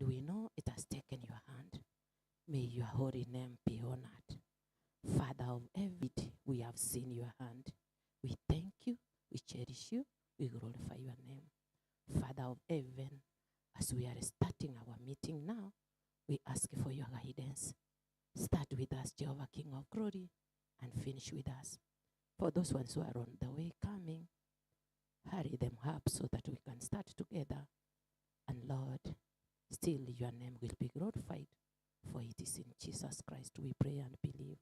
Lord, we know it has taken your hand. May your holy name be honored. Father of everything, we have seen your hand. We thank you, we cherish you, we glorify your name. Father of heaven, as we are starting our meeting now, we ask for your guidance. Start with us, Jehovah King of glory, and finish with us. For those ones who are on the way coming, hurry them up so that we can start together. And Lord, still your name will be glorified, for it is in Jesus Christ we pray and believe.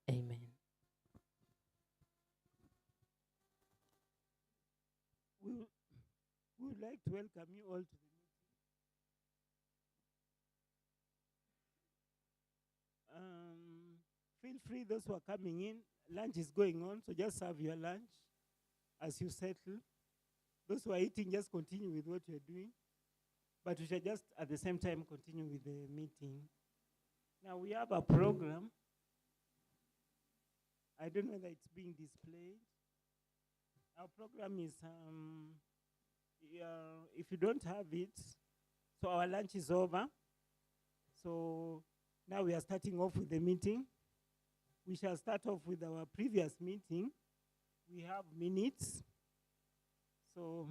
Amen. We would like to welcome you all to the meeting. Feel free, those who are coming in, lunch is going on, so just serve your lunch as you settle. Those who are eating, just continue with what you're doing. But we shall just, at the same time, continue with the meeting. Now, we have a program. I don't know whether it's being displayed. Our program is, if you don't have it, so our lunch is over. So now we are starting off with the meeting. We shall start off with our previous meeting. We have minutes. So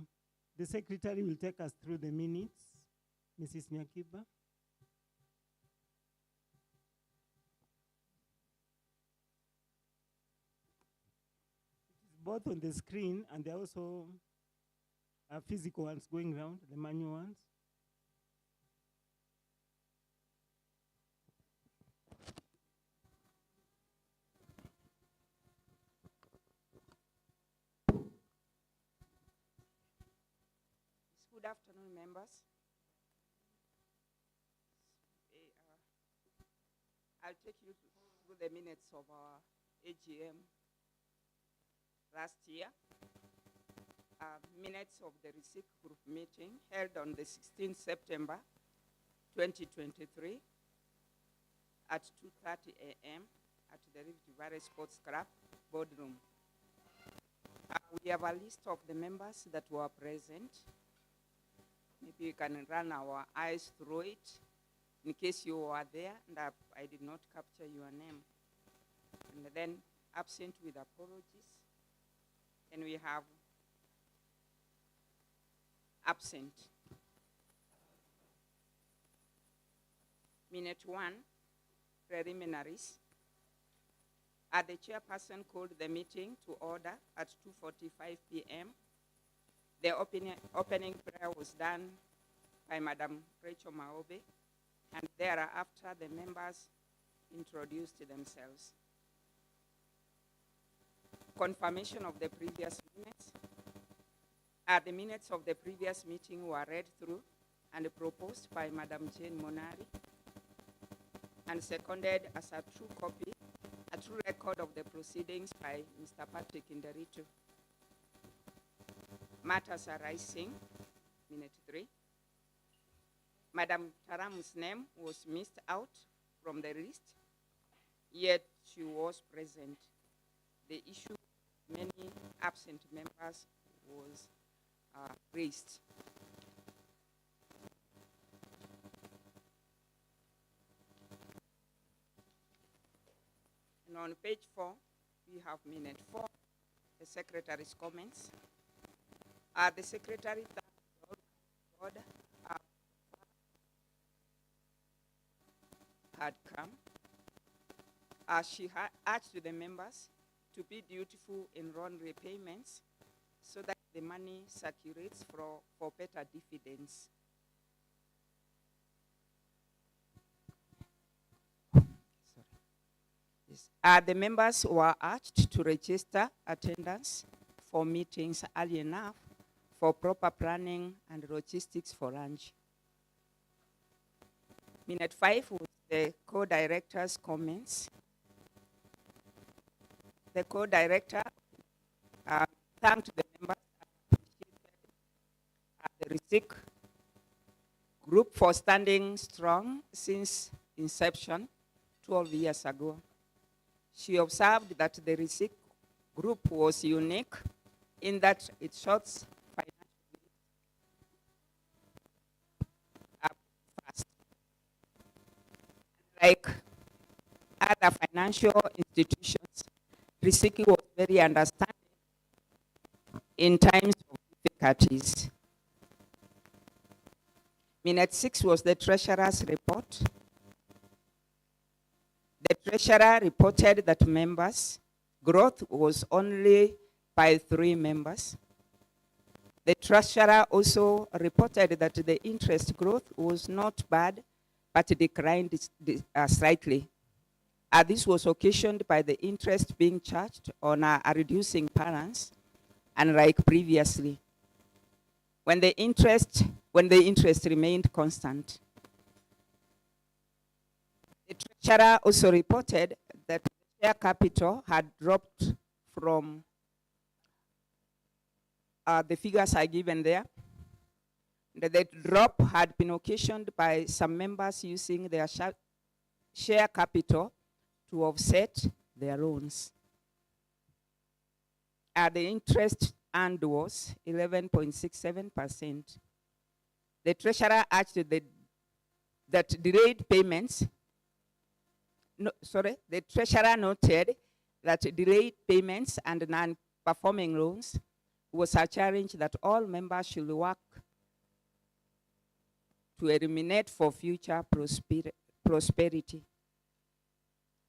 the secretary will take us through the minutes. Mrs. Nyakiba. It is both on the screen, and there are also physical ones going around, the manual ones. Good afternoon, members. I'll take you through the minutes of our AGM last year. Minutes of the Riziki Group meeting held on the 16th September 2023 at 2:30 a.m. at the Rift Valley Sports Club boardroom. We have a list of the members that were present. Maybe we can run our eyes through it in case you were there and I did not capture your name. And then absent with apologies. And we have absent. Minute 1, preliminaries. The chairperson called the meeting to order at 2:45 p.m. The opening prayer was done by Madam Rachel Maobe, and thereafter the members introduced themselves. Confirmation of the previous minutes. The minutes of the previous meeting were read through and proposed by Madam Jane Monari and seconded as a true copy, a true record of the proceedings by Mr. Patrick Inderitu. Matters arising, minute 3. Madam Taram's name was missed out from the list, yet she was present. The issue of many absent members was raised. And on page 4, we have minute 4, the secretary's comments. The secretary thanked God had come. She had urged the members to be dutiful in loan repayments so that the money circulates for better dividends. The members were urged to register attendance for meetings early enough for proper planning and logistics for lunch. Minute 5 was the co-director's comments. The co-director thanked the members and the Riziki Group for standing strong since inception 12 years ago. She observed that the Riziki Group was unique in that it shows financially first. Like other financial institutions, Riziki was very understanding in times of difficulties. Minute 6 was the treasurer's report. The treasurer reported that members' growth was only by 3 members. The treasurer also reported that the interest growth was not bad, but declined slightly. This was occasioned by the interest being charged on a reducing balance, unlike previously, when the interest remained constant. The treasurer also reported that the share capital had dropped from the figures are given there. The drop had been occasioned by some members using their share capital to offset their loans. The interest earned was 11.67%. The treasurer urged that delayed payments, the treasurer noted that delayed payments and non-performing loans was a challenge that all members should work to eliminate for future prosperity.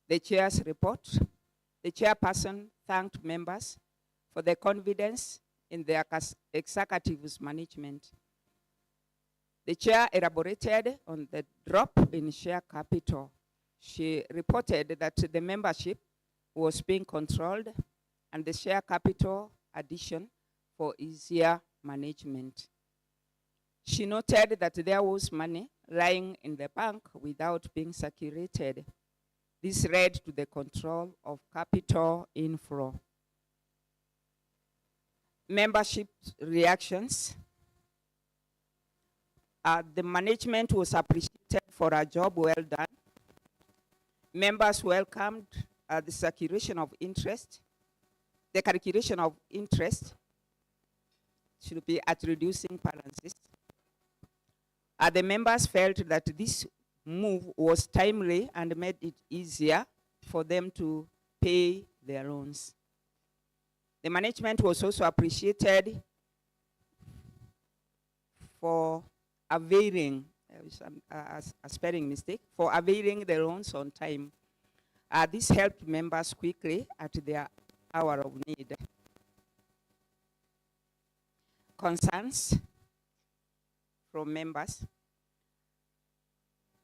The chair's report, the chairperson thanked members for their confidence in their executive's management. The chair elaborated on the drop in share capital. She reported that the membership was being controlled and the share capital addition for easier management. She noted that there was money lying in the bank without being circulated. This led to the control of capital inflow. Membership reactions. The management was appreciated for a job well done. Members welcomed the circulation of interest. The calculation of interest should be at reducing balances. The members felt that this move was timely and made it easier for them to pay their loans. The management was also appreciated for availing, a spelling mistake, for availing the loans on time. This helped members quickly at their hour of need. Concerns from members.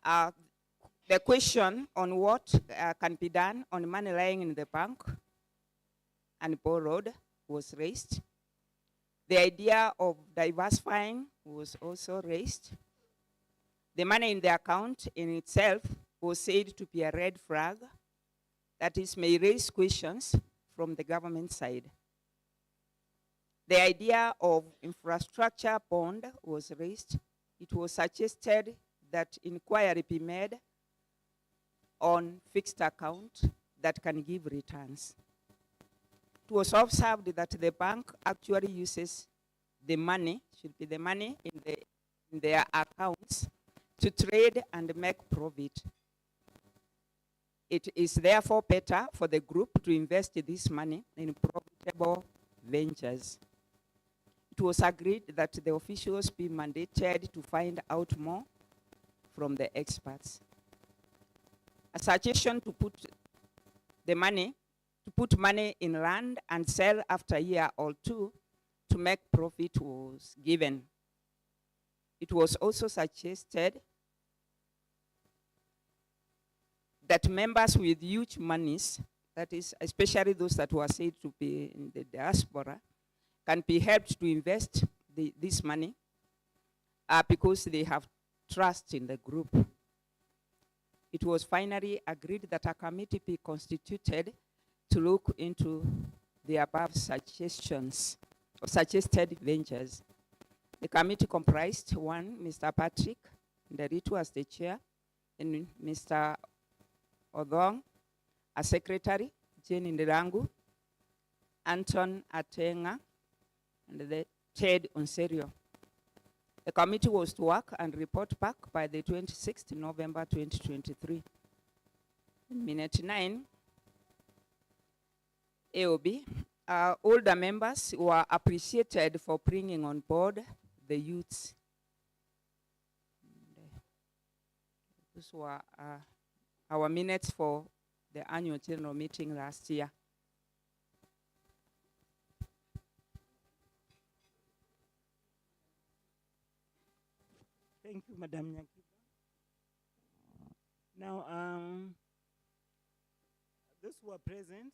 The question on what can be done on money lying in the bank and borrowed was raised. The idea of diversifying was also raised. The money in the account in itself was said to be a red flag, that is, may raise questions from the government side. The idea of infrastructure bond was raised. It was suggested that inquiry be made on fixed account that can give returns. It was observed that the bank actually uses the money, should be the money in their accounts, to trade and make profit. It is therefore better for the group to invest this money in profitable ventures. It was agreed that the officials be mandated to find out more from the experts. A suggestion to put money in land and sell after a year or two to make profit was given. It was also suggested that members with huge monies, that is, especially those that were said to be in the diaspora, can be helped to invest this money because they have trust in the group. It was finally agreed that a committee be constituted to look into the above suggestions or suggested ventures. The committee comprised one, Mr. Patrick Nderitu as the chair, and Mr. Odong as secretary, Jane Ndirangu, Anton Atenga, and the Ted Onserio. The committee was to work and report back by the 26th November 2023. Minute 9, AOB. Older members were appreciated for bringing on board the youths. Those were our minutes for the annual general meeting last year. Thank you, Madam Nyakiba. Now, those who are present,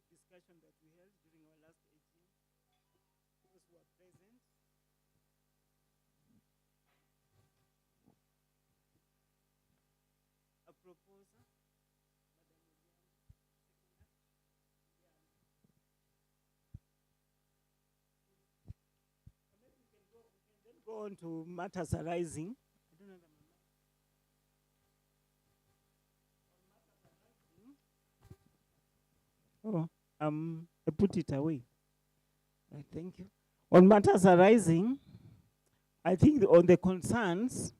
discussion that we held during our last AGM, those who are present, a proposer, Madam then go on to matters arising. I don't know the I put it away. Thank you. On matters arising, I think on the concerns,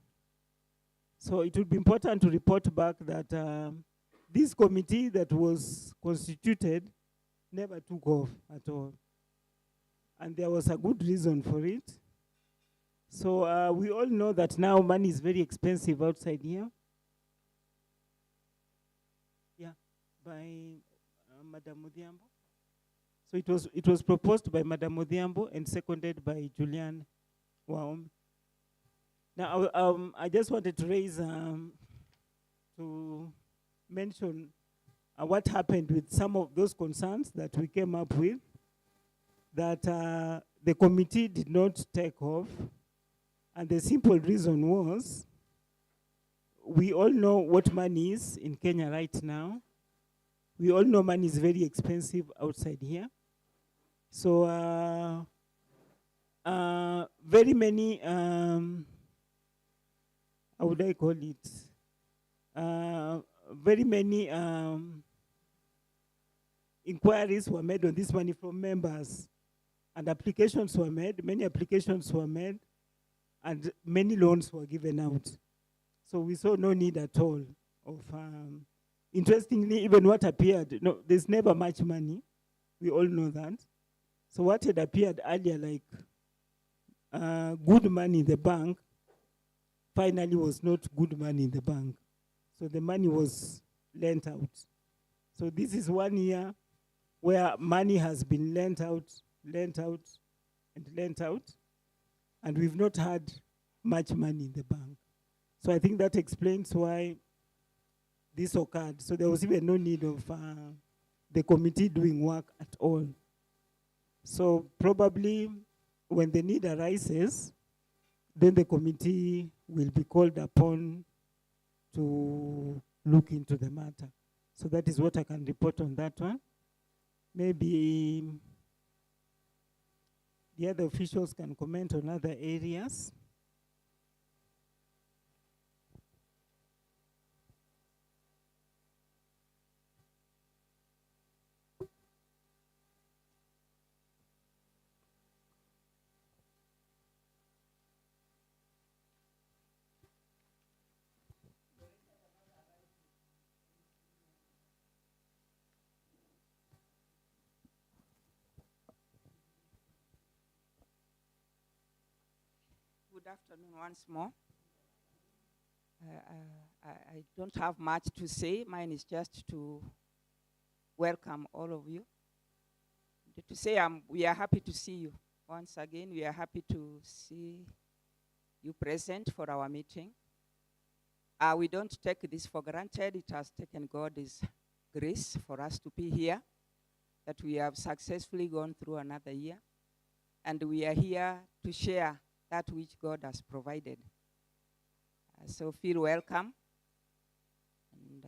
so it would be important to report back that this committee that was constituted never took off at all. And there was a good reason for it. So we all know that now money is very expensive outside here. Yeah, by Madam Odhiambo. So it was proposed by Madam Odhiambo and seconded by Julian Waom. Now I just wanted to raise to mention what happened with some of those concerns that we came up with, that the committee did not take off. And the simple reason was, we all know what money is in Kenya right now. We all know money is very expensive outside here. So very many, how would I call it? Very many inquiries were made on this money from members, and applications were made, many applications were made, and many loans were given out. So we saw no need at all of, interestingly, even what appeared, no, there's never much money. We all know that. So what had appeared earlier like good money in the bank, finally was not good money in the bank. So the money was lent out. So this is 1 year where money has been lent out, and lent out, and we've not had much money in the bank. So I think that explains why this occurred. So there was even no need of the committee doing work at all. So probably when the need arises, then the committee will be called upon to look into the matter. So that is what I can report on that one. Maybe the other officials can comment on other areas. Good afternoon once more. I don't have much to say. Mine is just to welcome all of you. To say we are happy to see you. Once again, we are happy to see you present for our meeting. We don't take this for granted. It has taken God's grace for us to be here, that we have successfully gone through another year. And we are here to share that which God has provided. So feel welcome. And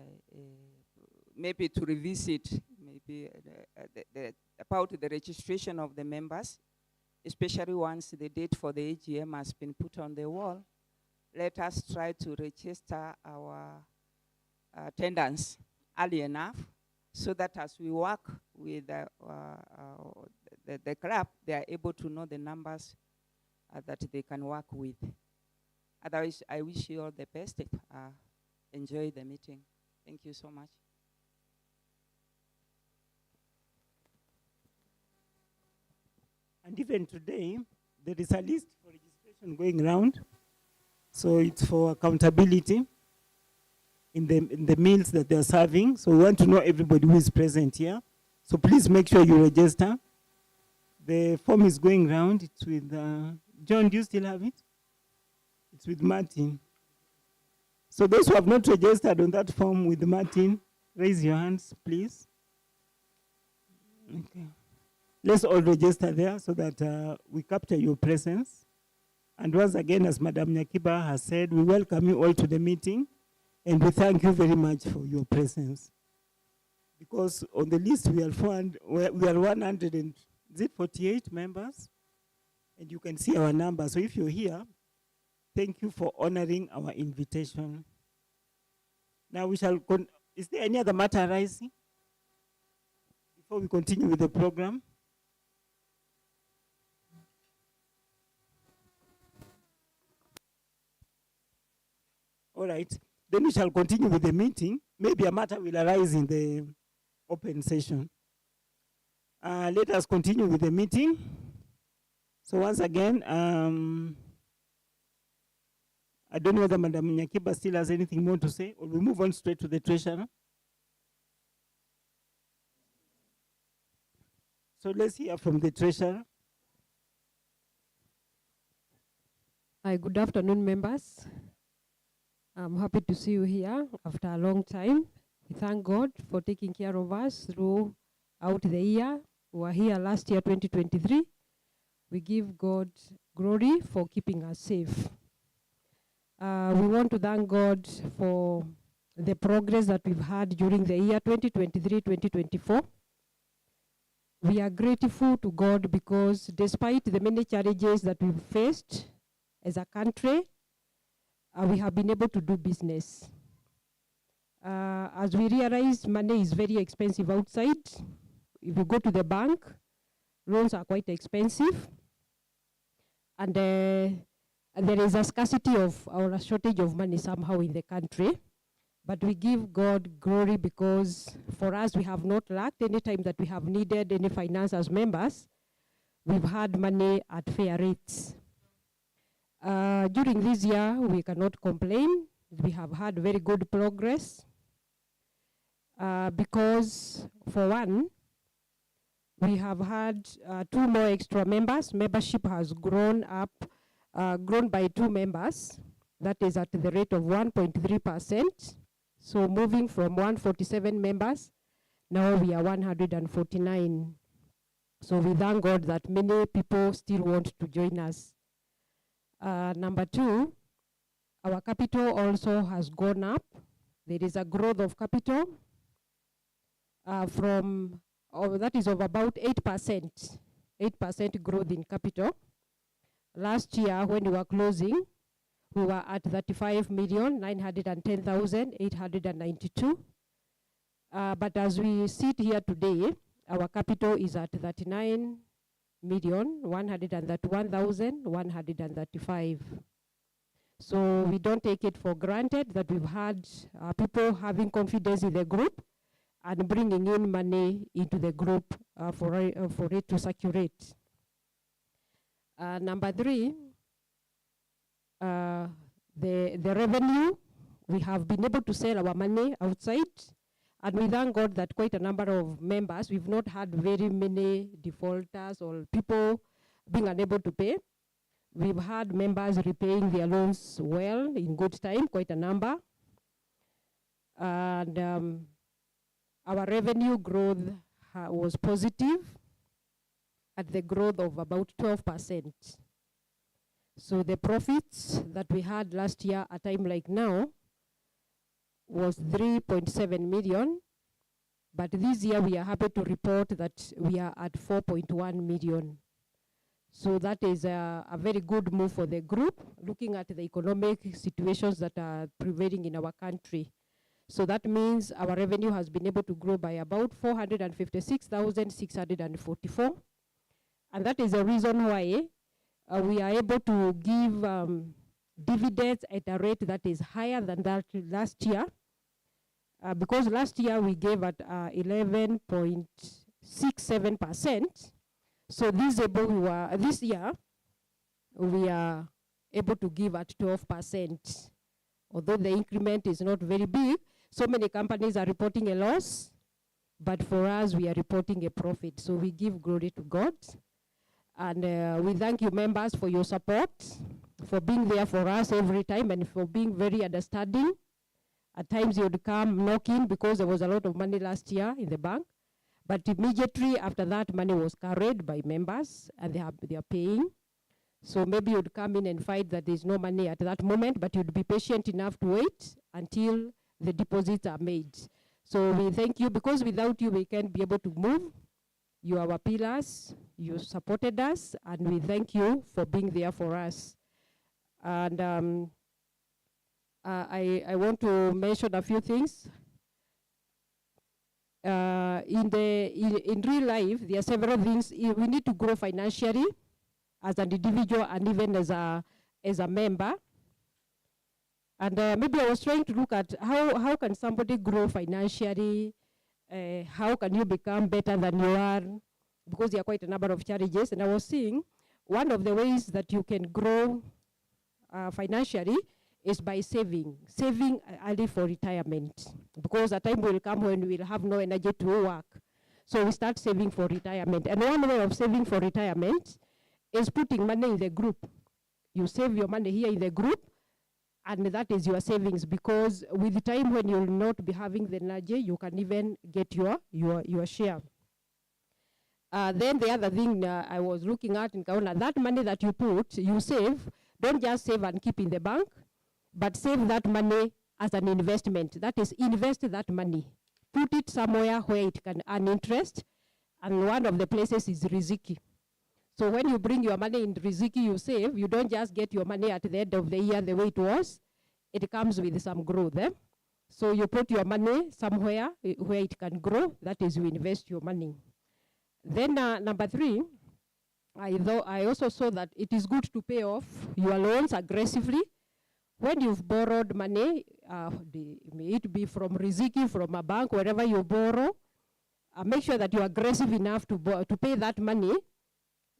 maybe to revisit maybe about the registration of the members, especially once the date for the AGM has been put on the wall, let us try to register our attendance early enough so that as we work with the club, they are able to know the numbers that they can work with. Otherwise, I wish you all the best. Enjoy the meeting. Thank you so much. And even today, there is a list for registration going around. So it's for accountability in the meals that they're serving. So we want to know everybody who is present here. So please make sure you register. The form is going around. It's with, John, do you still have it? It's with Martin. So those who have not registered on that form with Martin, raise your hands, please. Okay. Let's all register there so that we capture your presence. And once again, as Madam Nyakiba has said, we welcome you all to the meeting, and we thank you very much for your presence. Because on the list, we are 148 members, and you can see our number. So if you're here, thank you for honoring our invitation. Now we shall, is there any other matter arising before we continue with the program? All right, then we shall continue with the meeting. Maybe a matter will arise in the open session. Let us continue with the meeting. So once again, I don't know whether Madam Nyakiba still has anything more to say, or we move on straight to the treasurer. So let's hear from the treasurer. Hi, good afternoon, members. I'm happy to see you here after a long time. We thank God for taking care of us throughout the year. We were here last year, 2023. We give God glory for keeping us safe. We want to thank God for the progress that we've had during the year 2023-2024. We are grateful to God because despite the many challenges that we've faced as a country, we have been able to do business. As we realize, money is very expensive outside. If you go to the bank, loans are quite expensive. And there is a scarcity of, or a shortage of money somehow in the country. But we give God glory because for us, we have not lacked any time that we have needed any finance as members. We've had money at fair rates. During this year, we cannot complain. We have had very good progress because, for one, we have had 2 more extra members. Membership has grown by 2 members. That is at the rate of 1.3%. So moving from 147 members, now we are 149. So we thank God that many people still want to join us. Number 2, our capital also has gone up. There is a growth of capital that is of about 8%. 8% growth in capital. Last year, when we were closing, we were at 35,910,892. But as we sit here today, our capital is at 39,131,135. So we don't take it for granted that we've had people having confidence in the group and bringing in money into the group for it to circulate. Number 3, the revenue, we have been able to sell our money outside, and we thank God that quite a number of members, we've not had very many defaulters or people being unable to pay. We've had members repaying their loans well, in good time, quite a number. And our revenue growth was positive at the growth of about 12%. So the profits that we had last year at a time like now was 3.7 million. But this year we are happy to report that we are at 4.1 million. So that is a very good move for the group, looking at the economic situations that are prevailing in our country. So that means our revenue has been able to grow by about 456,644. And that is the reason why we are able to give dividends at a rate that is higher than that last year. Because last year we gave at 11.67%. So this year we are able to give at 12%. Although the increment is not very big, so many companies are reporting a loss, but for us, we are reporting a profit. So we give glory to God. And we thank you, members, for your support, for being there for us every time, and for being very understanding. At times, you would come knocking because there was a lot of money last year in the bank. But immediately after that, money was carried by members, and they are paying. So maybe you'd come in and find that there's no money at that moment, but you'd be patient enough to wait until the deposits are made. So we thank you, because without you, we can't be able to move. You are our pillars, you supported us, and we thank you for being there for us. And I want to mention a few things. In real life, there are several things. We need to grow financially as an individual and even as a member. And maybe I was trying to look at how can somebody grow financially, how can you become better than you are, because there are quite a number of challenges. And I was seeing one of the ways that you can grow financially is by saving early for retirement, because a time will come when we'll have no energy to work. So we start saving for retirement. And one way of saving for retirement is putting money in the group. You save your money here in the group, and that is your savings, because with the time when you'll not be having the energy, you can even get your share. Then the other thing I was looking at in Kauna, that money that you save, don't just save and keep in the bank, but save that money as an investment. That is, invest that money. Put it somewhere where it can earn interest, and one of the places is Riziki. So when you bring your money in Riziki, you save, you don't just get your money at the end of the year the way it was. It comes with some growth. So you put your money somewhere where it can grow. That is, you invest your money. Then number 3, I also saw that it is good to pay off your loans aggressively. When you've borrowed money, may it be from Riziki, from a bank, wherever you borrow, make sure that you're aggressive enough to pay that money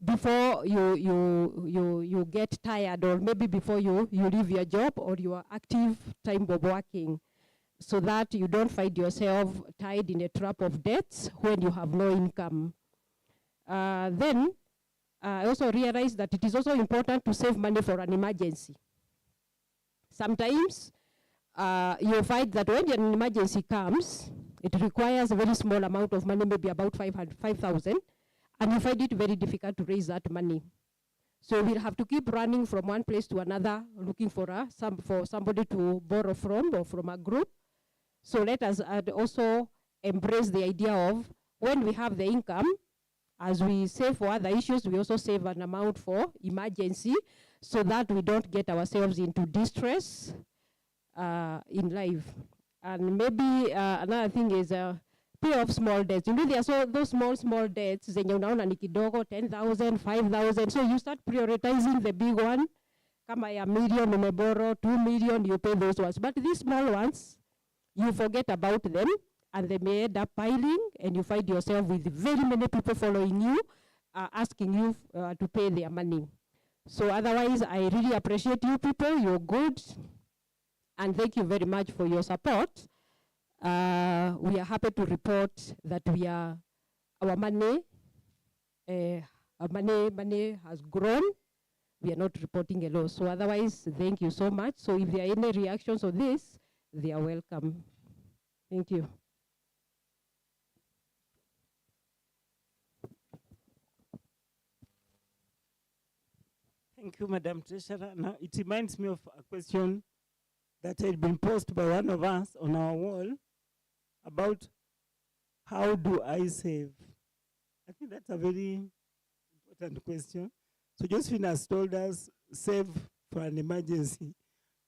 before you get tired, or maybe before you leave your job or your active time of working, so that you don't find yourself tied in a trap of debts when you have no income. Then I also realized that it is also important to save money for an emergency. Sometimes you'll find that when an emergency comes, it requires a very small amount of money, maybe about 5,000, and you find it very difficult to raise that money. So we'll have to keep running from one place to another, looking for somebody to borrow from, or from a group. So let us also embrace the idea of, when we have the income, as we save for other issues, we also save an amount for emergency, so that we don't get ourselves into distress in life. And maybe another thing is pay off small debts. You know, there are those small debts, zenye unaona ni kidogo, 10,000, 5,000. So you start prioritizing the big one. Kama ya million umeboro, 2 million, you pay those ones. But these small ones, you forget about them, and they may end up piling, and you find yourself with very many people following you, asking you to pay their money. So otherwise, I really appreciate you people. You're good. And thank you very much for your support. We are happy to report that our money has grown. We are not reporting a loss. So otherwise, thank you so much. So if there are any reactions on this, they are welcome. Thank you. Thank you, Madam Treasurer. Now, it reminds me of a question that had been posed by one of us on our wall about how do I save? I think that's a very important question. So Josephine has told us, save for an emergency.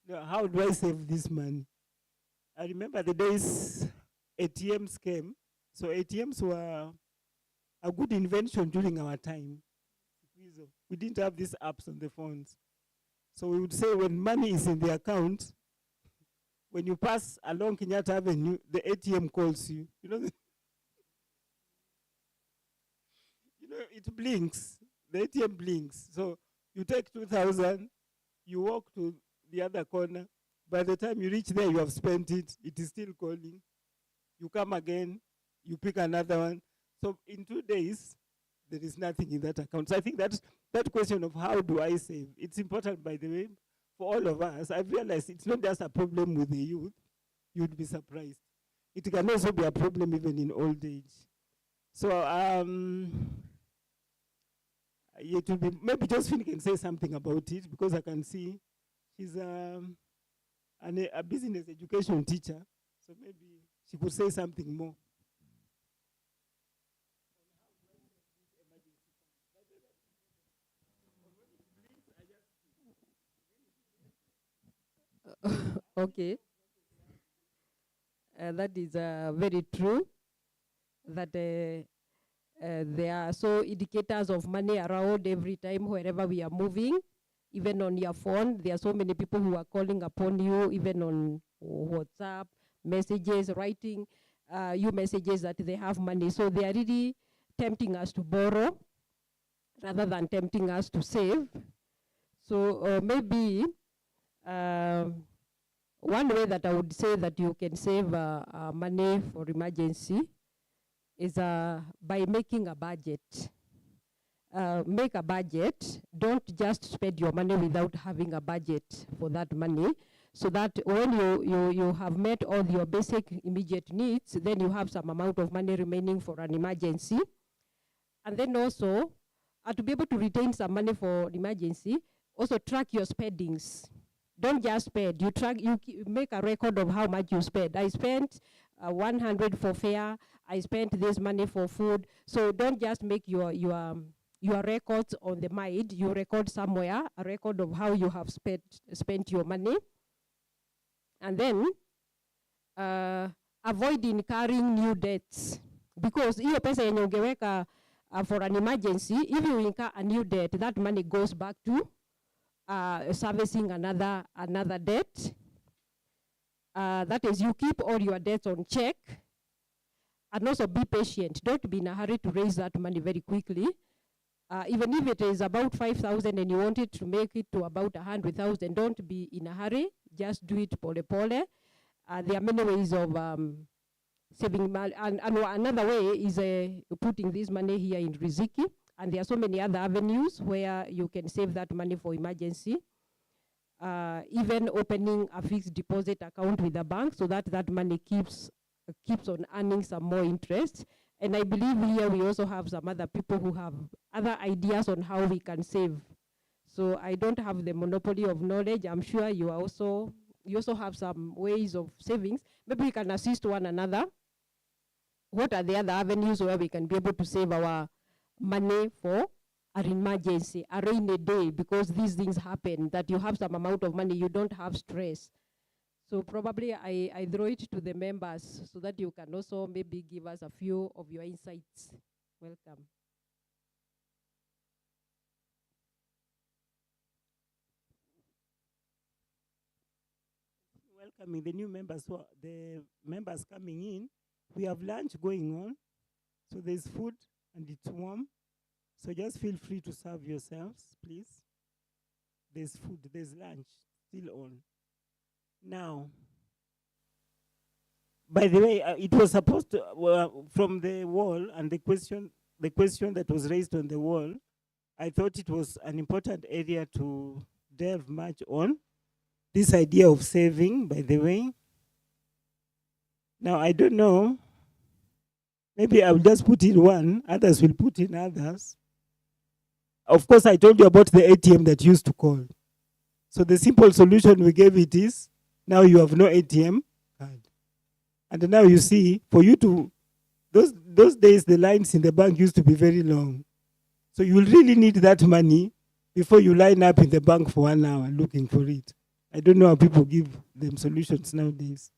Now, how do I save this money? I remember the days ATMs came. So ATMs were a good invention during our time. We didn't have these apps on the phones. So we would say when money is in the account, when you pass along Kenyatta Avenue, the ATM calls you. You know, it blinks. The ATM blinks. So you take 2,000, you walk to the other corner. By the time you reach there, you have spent it. It is still calling. You come again, you pick another one. So in 2 days, there is nothing in that account. So I think that question of how do I save, it's important, by the way, for all of us. I've realized it's not just a problem with the youth. You'd be surprised. It can also be a problem even in old age. So it will be, maybe Josephine can say something about it, because I can see she's a business education teacher. So maybe she could say something more. Okay. That is very true, that there are so indicators of money around every time wherever we are moving. Even on your phone, there are so many people who are calling upon you, even on WhatsApp, messages, writing you messages that they have money. So they are really tempting us to borrow rather than tempting us to save. So maybe one way that I would say that you can save money for emergency is by making a budget. Make a budget. Don't just spend your money without having a budget for that money, so that when you have met all your basic immediate needs, then you have some amount of money remaining for an emergency. And then also, to be able to retain some money for emergency, also track your spendings. Don't just spend. You make a record of how much you spend. I spent 100 for fare. I spent this money for food. So don't just make your records on the mind. You record somewhere a record of how you have spent your money. And then avoid incurring new debts, because hiyo pesa yenye ungeweka for an emergency, if you incur a new debt, that money goes back to servicing another debt. That is, you keep all your debts on check, and also be patient. Don't be in a hurry to raise that money very quickly. Even if it is about 5,000 and you want it to make it to about 100,000, don't be in a hurry. Just do it pole pole. There are many ways of saving money, and another way is putting this money here in Riziki. And there are so many other avenues where you can save that money for emergency. Even opening a fixed deposit account with the bank, so that that money keeps on earning some more interest. And I believe here we also have some other people who have other ideas on how we can save. So I don't have the monopoly of knowledge. I'm sure you also have some ways of savings. Maybe we can assist one another. What are the other avenues where we can be able to save our money for an emergency, a rainy day, because these things happen, that you have some amount of money, you don't have stress. So probably I throw it to the members so that you can also maybe give us a few of your insights. Welcome. Welcoming the new members, the members coming in. We have lunch going on. So there's food and it's warm. So just feel free to serve yourselves, please. There's food, there's lunch still on. Now, by the way, it was supposed to, from the wall, and the question that was raised on the wall, I thought it was an important area to delve much on. This idea of saving, by the way. Now, I don't know. Maybe I'll just put in one, others will put in others. Of course, I told you about the ATM that used to call. So the simple solution we gave it is, now you have no ATM card. And now you see, for you to, those days the lines in the bank used to be very long. So you really need that money before you line up in the bank for 1 hour looking for it. I don't know how people give them solutions nowadays.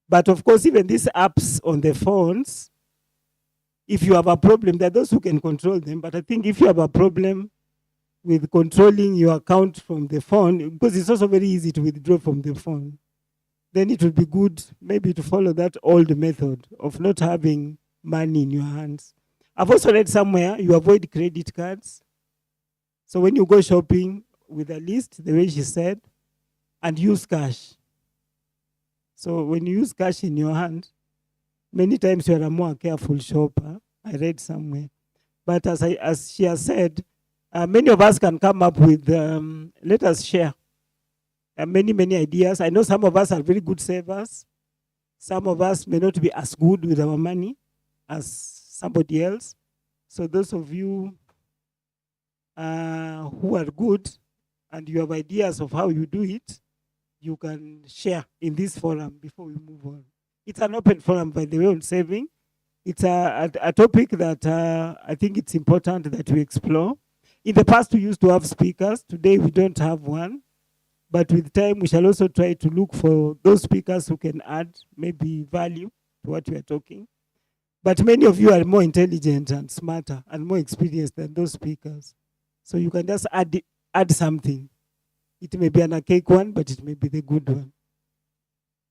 But of course, even these apps on the phones, if you have a problem, there are those who can control them. But I think if you have a problem, with controlling your account from the phone, because it's also very easy to withdraw from the phone, then it would be good maybe to follow that old method of not having money in your hands. I've also read somewhere you avoid credit cards. So when you go shopping with a list, the way she said, and use cash. So when you use cash in your hand, many times you are a more careful shopper. I read somewhere. But as she has said, many of us can come up with, let us share many ideas. I know some of us are very good savers. Some of us may not be as good with our money as somebody else. So those of you who are good and you have ideas of how you do it, you can share in this forum before we move on. It's an open forum, by the way, on saving. It's a topic that I think it's important that we explore. In the past, we used to have speakers. Today, we don't have one. But with time, we shall also try to look for those speakers who can add maybe value to what we are talking. But many of you are more intelligent and smarter and more experienced than those speakers. So you can just add something. It may be an archaic one, but it may be the good one.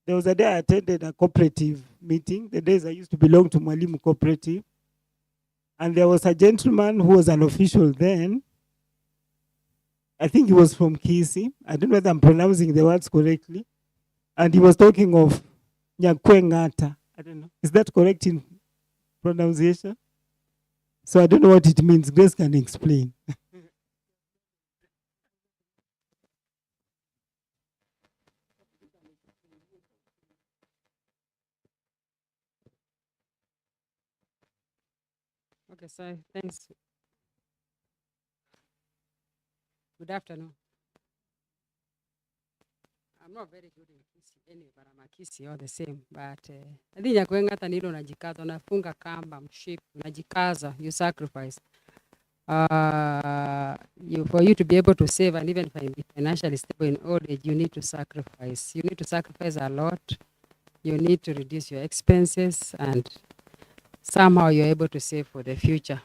There was a day I attended a cooperative meeting. The days I used to belong to Mwalimu Cooperative. And there was a gentleman who was an official then. I think he was from Kisi. I don't know whether I'm pronouncing the words correctly. And he was talking of Nyakwengata. I don't know. Is that correct in pronunciation? So I don't know what it means. Grace can explain. Okay, so thanks. Good afternoon. I'm not very good in kisi anyway, but I'm a kisi all the same. But I think you're going hata nilo unajikaza, unafunga kamba, mshipi, unajikaza, you sacrifice. For you to be able to save and even be financially stable in old age, you need to sacrifice. You need to sacrifice a lot. You need to reduce your expenses, and somehow you're able to save for the future.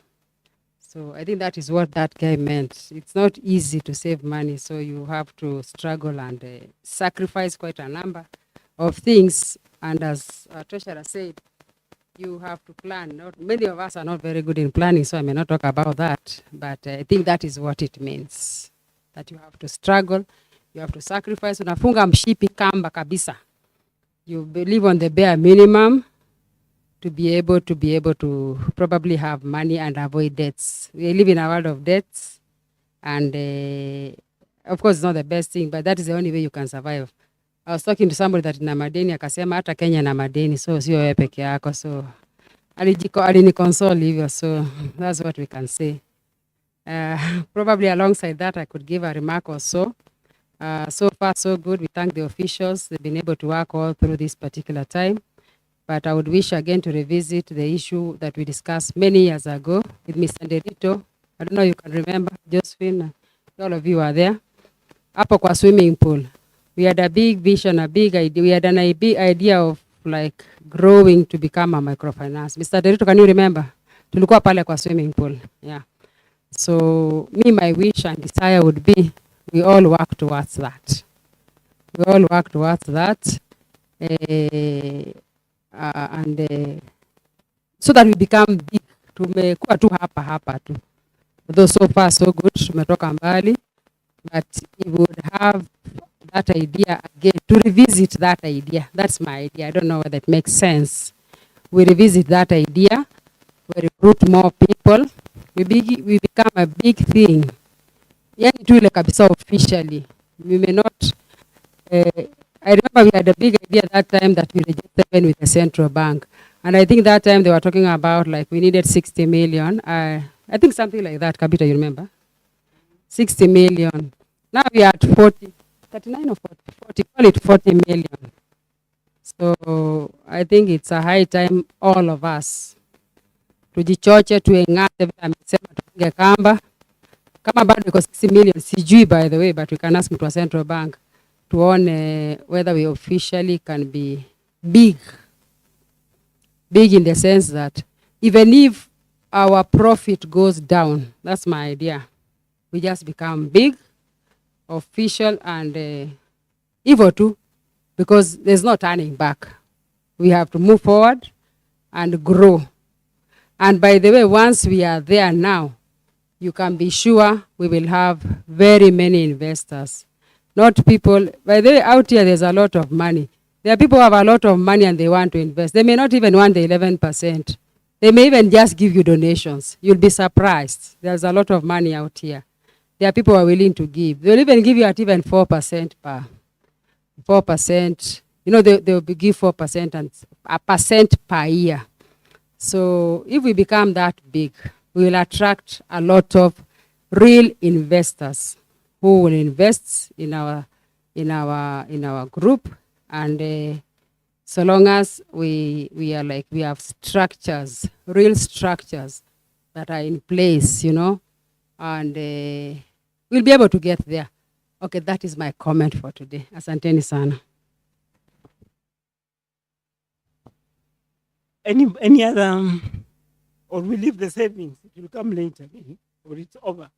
So I think that is what that guy meant. It's not easy to save money, so you have to struggle and sacrifice quite a number of things. And as Treasurer said, you have to plan. Not many of us are not very good in planning, so I may not talk about that. But I think that is what it means. That you have to struggle, you have to sacrifice. Unafunga mshipi kamba kabisa. You live on the bare minimum to be able to probably have money and avoid debts. We live in a world of debts, and of course it's not the best thing, but that is the only way you can survive. I was talking to somebody that ina madeni akasema hata Kenya na madeni, so sio wewe peke yako, so aliniconsole hivyo, so that's what we can say. Probably alongside that I could give a remark or so. So far so good. We thank the officials. They've been able to work all through this particular time. But I would wish again to revisit the issue that we discussed many years ago with Mr. Derito. I don't know if you can remember, Josephine, all of you are there. Hapo kwa swimming pool. We had a big vision, a big idea. We had a big idea of like growing to become a microfinance. Mr. Derito, can you remember? Tulikuwa pale kwa swimming pool. Yeah. So my wish and desire would be we all work towards that. We all work towards that. So that we become big. Tumekuwa tu hapa tu. Though so far so good, tumetoka mbali, but we would have that idea again, to revisit that idea. That's my idea. I don't know whether it makes sense. We revisit that idea, we recruit more people, we become a big thing. Yani tu ile kabisa officially. We may not I remember we had a big idea that time that we registered even with the central bank. And I think that time they were talking about like we needed 60 million. I think something like that, Kabita, you remember? 60 million. Now we are at 40, 39 or 40, call it 40 million. So I think it's a high time all of us tujichoche, tuengate vile amesema, tupige kamba. Kama bado iko 60 million, sijui by the way, but we can ask to a central bank tuone whether we officially can be big in the sense that even if our profit goes down, that's my idea. we just become big, official, and evil too, because there's no turning back. We have to move forward and grow. And by the way, once we are there now, you can be sure we will have very many investors. Not people, by the way, out here there's a lot of money. There are people who have a lot of money and they want to invest. They may not even want the 11%. They may even just give you donations. You'll be surprised. There's a lot of money out here. There are people who are willing to give. They'll even give you at even 4% per 4%. You know, they'll give 4% and a percent per year. So if we become that big, we will attract a lot of real investors who will invest in our group. And so long as we have structures, real structures that are in place, you know, and we'll be able to get there. Okay, that is my comment for today. Asanteni sana. Any other, or we leave the savings, it will come later, or it's over.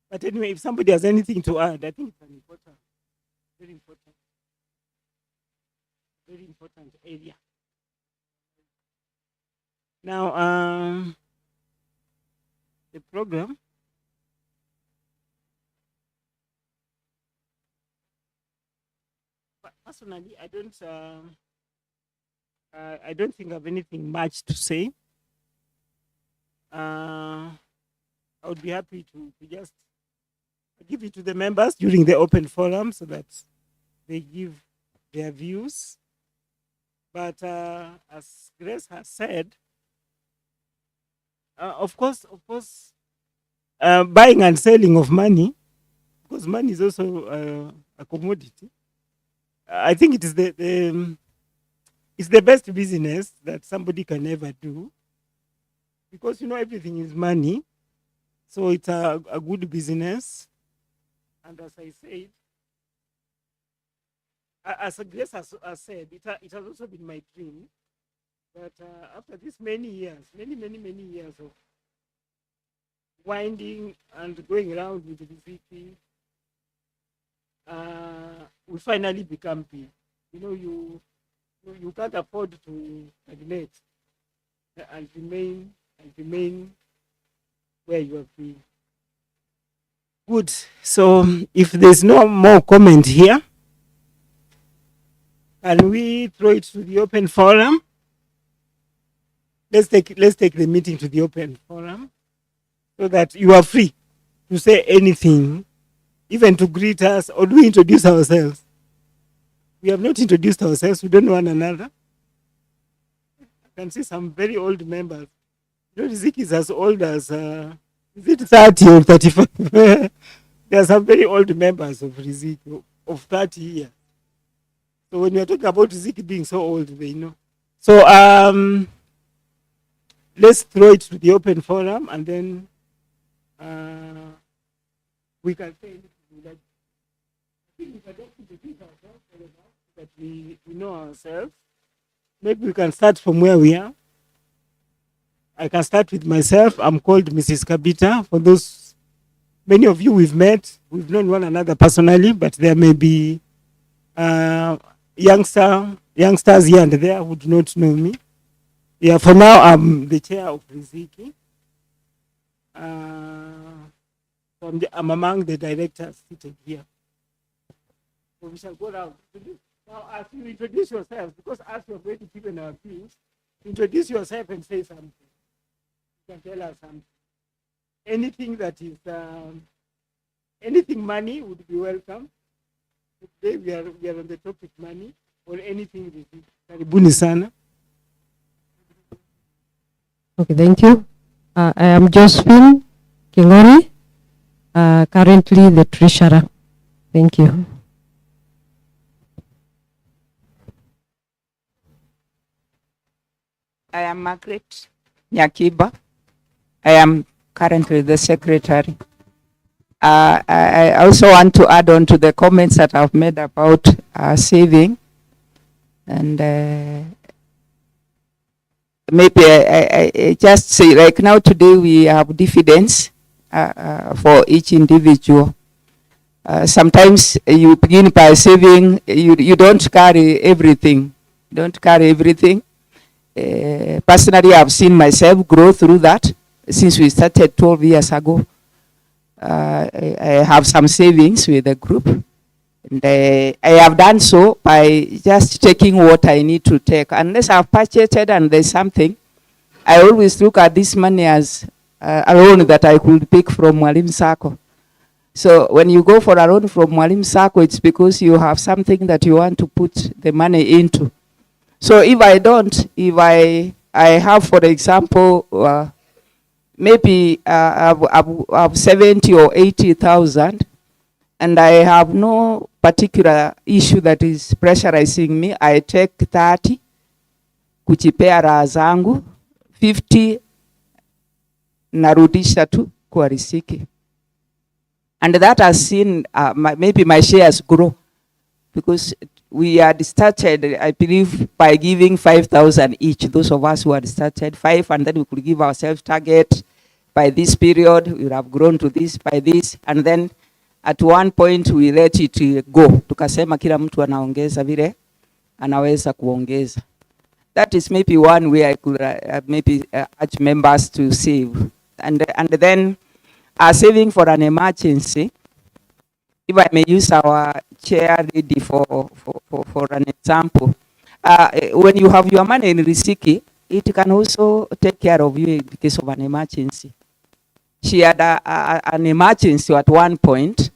But anyway, if somebody has anything to add, I think it's an important, very important area. Now, the program. But personally, I don't think I have anything much to say. I would be happy to just give it to the members during the open forum so that they give their views. But as Grace has said, of course, buying and selling of money, because money is also a commodity. I think it is it's the best business that somebody can ever do, because you know everything is money, so it's a good business. And as I said, as Grace has said, it has also been my dream that after this many years of winding and going around with Riziki, we finally become big. You know, you can't afford to stagnate and remain where you have been. Good. So if there's no more comment here, can we throw it to the open forum? Let's take the meeting to the open forum so that you are free to say anything, even to greet us, or do we introduce ourselves? We have not introduced ourselves. We don't know one another. I can see some very old members. You know, Riziki is as old as, is it 30 or 35? There are some very old members of Riziki of 30 years. So when we are talking about Riziki being so old, they know. So let's throw it to the open forum, and then we can say anything we like. I think we can just introduce ourselves so that we know ourselves. Maybe we can start from where we are. I can start with myself. I'm called Mrs. Kabita. For those, many of you we've met, we've known one another personally, but there may be youngsters here and there who do not know me. Yeah, for now, I'm the chair of Riziki. I'm among the directors seated here. So we shall go around. Now, as you introduce yourself, because as you're going to give an appeal, introduce yourself and say something. You can tell us something. Anything that is, anything money would be welcome. Today we are on the topic money, or anything. Karibuni sana. Okay, thank you. I am Josephine Kingori, currently the treasurer. Thank you. I am Margaret Nyakiba. I am currently the secretary. I also want to add on to the comments that I've made about saving. And maybe I just say, like now today we have dividends. for each individual. Sometimes you begin by saving, you don't carry everything. Don't carry everything. Personally, I've seen myself grow through that since we started 12 years ago. I have some savings with the group. And I have done so by just taking what I need to take. Unless I've purchased and there's something, I always look at this money as a loan that I could pick from Mwalimu Sacco. So when you go for a loan from Mwalimu Sacco, it's because you have something that you want to put the money into. So if I don't, if I have, for example, maybe I've 70 or 80,000, and I have no particular issue that is pressurizing me, I take 30, kuchipea raha zangu, 50 narudisha tu kwa Riziki. And that has seen maybe my shares grow, because we had started, I believe, by giving 5,000 each. Those of us who had started 5, and then we could give ourselves target by this period, we would have grown to this by this, and then at one point we let it go. Tukasema kila mtu anaongeza vile anaweza kuongeza. That is maybe one way I could maybe urge members to save. And then saving for an emergency. If I may use our chair lady for an example, when you have your money in Riziki, it can also take care of you in case of an emergency. She had an emergency at one point,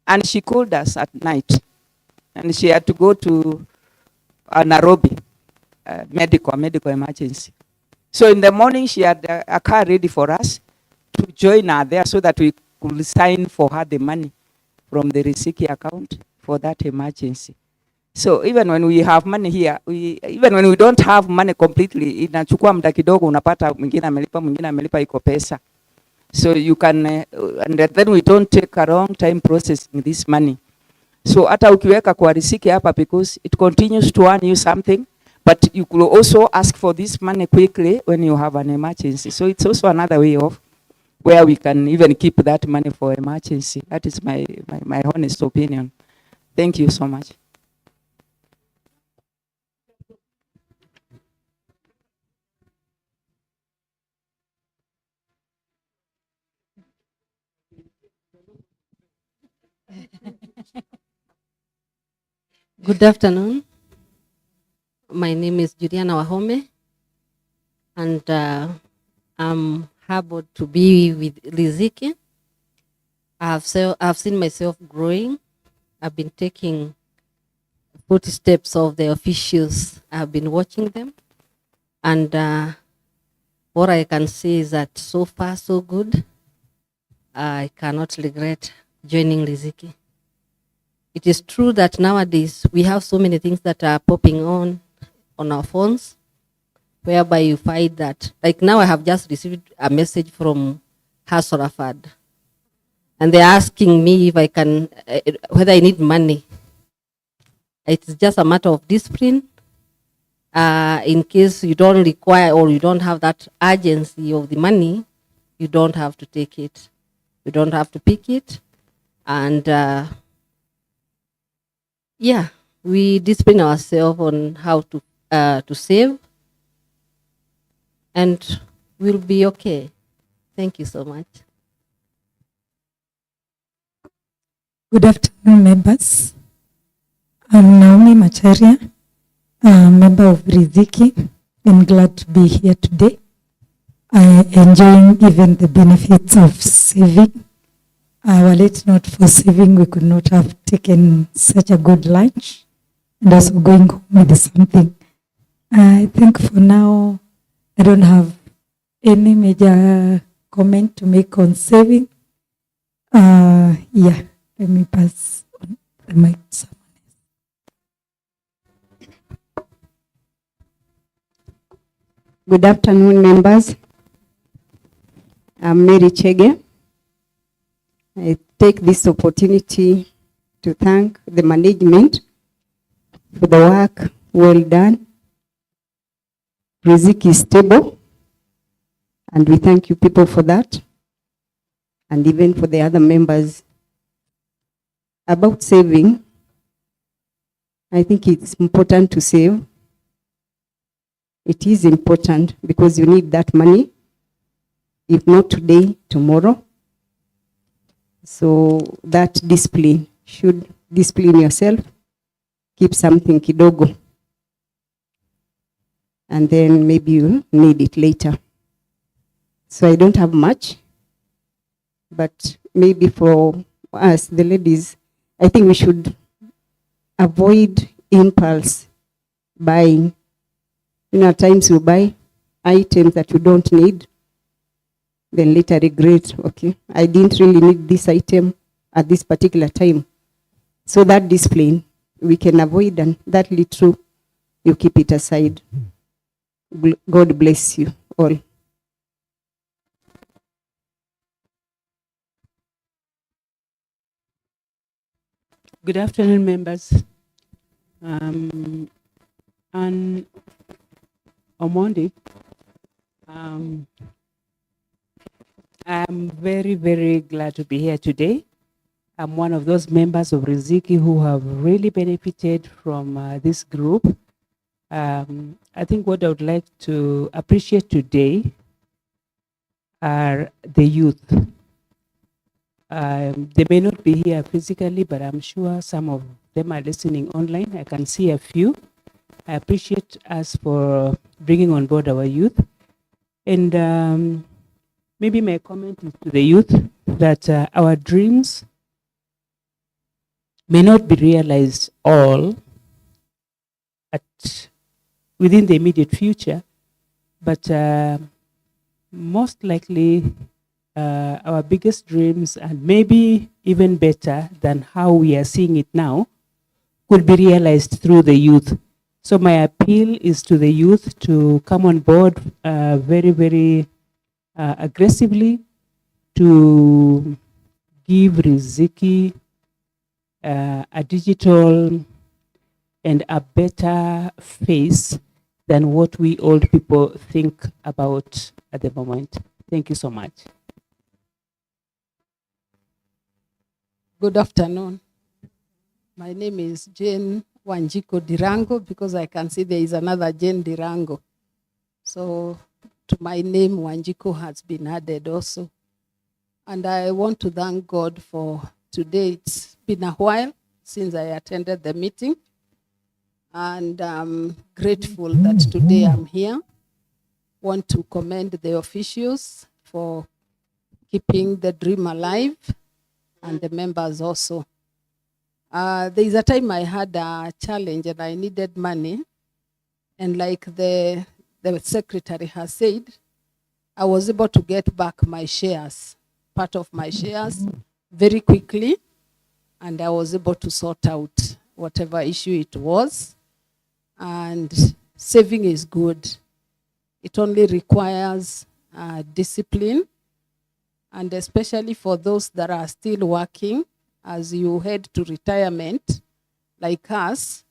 and she called us at night, and she had to go to Nairobi, medical emergency. So in the morning, she had a car ready for us to join her there so that we could sign for her the money from the Riziki account for that emergency. So even when we have money here, even when we don't have money completely, inachukua muda kidogo, unapata mwingine amelipa iko pesa. So you can, and then we don't take a long time processing this money. So hata ukiweka kwa Riziki hapa, because it continues to earn you something, but you could also ask for this money quickly when you have an emergency. So it's also another way of where we can even keep that money for emergency. That is my honest opinion. Thank you so much. Good afternoon. My name is Juliana Wahome, and I'm humbled to be with Riziki. I've seen myself growing. I've been taking footsteps of the officials. I've been watching them, and what I can say is that so far so good. I cannot regret joining Riziki. It is true that nowadays we have so many things that are popping on our phones, whereby you find that, like now I have just received a message from Hasorafad, and they're asking me if I can, whether I need money. It's just a matter of discipline. In case you don't require or you don't have that urgency of the money, you don't have to take it. You don't have to pick it. And yeah, we discipline ourselves on how to save, and we'll be okay. Thank you so much. Good afternoon, members. I'm Naomi Macharia, a member of Riziki, and glad to be here today. I enjoying even the benefits of saving. Were it not for saving, we could not have taken such a good lunch, and also going home with something. I think for now, I don't have any major comment to make on saving. Yeah, let me pass on the mic to someone else. Good afternoon, members. I'm Mary Chege. I take this opportunity to thank the management for the work well done. Riziki is stable, and we thank you people for that. and even for the other members. About saving, I think it's important to save. It is important because you need that money, if not today, tomorrow. So that discipline, should discipline yourself, keep something kidogo, and then maybe you'll need it later. So I don't have much, but maybe for us, the ladies, I think we should avoid impulse buying. You know, at times you buy items that you don't need, then later regret, okay, I didn't really need this item at this particular time. So that discipline, we can avoid, and that little, you keep it aside. God bless you all. Good afternoon, members. On Monday, I'm very, very glad to be here today. I'm one of those members of Riziki who have really benefited from this group. I think what I would like to appreciate today are the youth. They may not be here physically, but I'm sure some of them are listening online. I can see a few. I appreciate us for bringing on board our youth. And maybe my comment is to the youth that our dreams may not be realized all within the immediate future, but most likely our biggest dreams, and maybe even better than how we are seeing it now, could be realized through the youth. So my appeal is to the youth to come on board very, very aggressively, to give Riziki a digital and a better face than what we old people think about at the moment. Thank you so much. Good afternoon. My name is Jane Wanjiko Dirango, because I can see there is another Jane Dirango. So to my name, Wanjiko has been added also. And I want to thank God for today. It's been a while since I attended the meeting. And I'm grateful that today I'm here. Want to commend the officials for keeping the dream alive, and the members also. There is a time I had a challenge and I needed money. And like the secretary has said, I was able to get back my shares, part of my shares, very quickly. And I was able to sort out whatever issue it was. And saving is good. It only requires discipline. And especially for those that are still working, as you head to retirement, like us,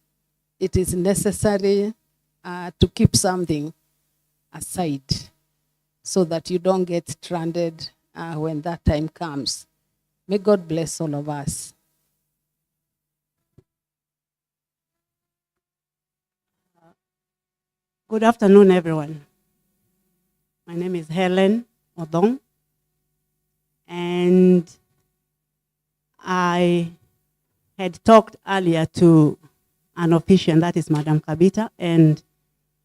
it is necessary to keep something aside so that you don't get stranded when that time comes. May God bless all of us. Good afternoon, everyone. My name is Helen Odong, and I had talked earlier to an official, that is Madam Kabita, and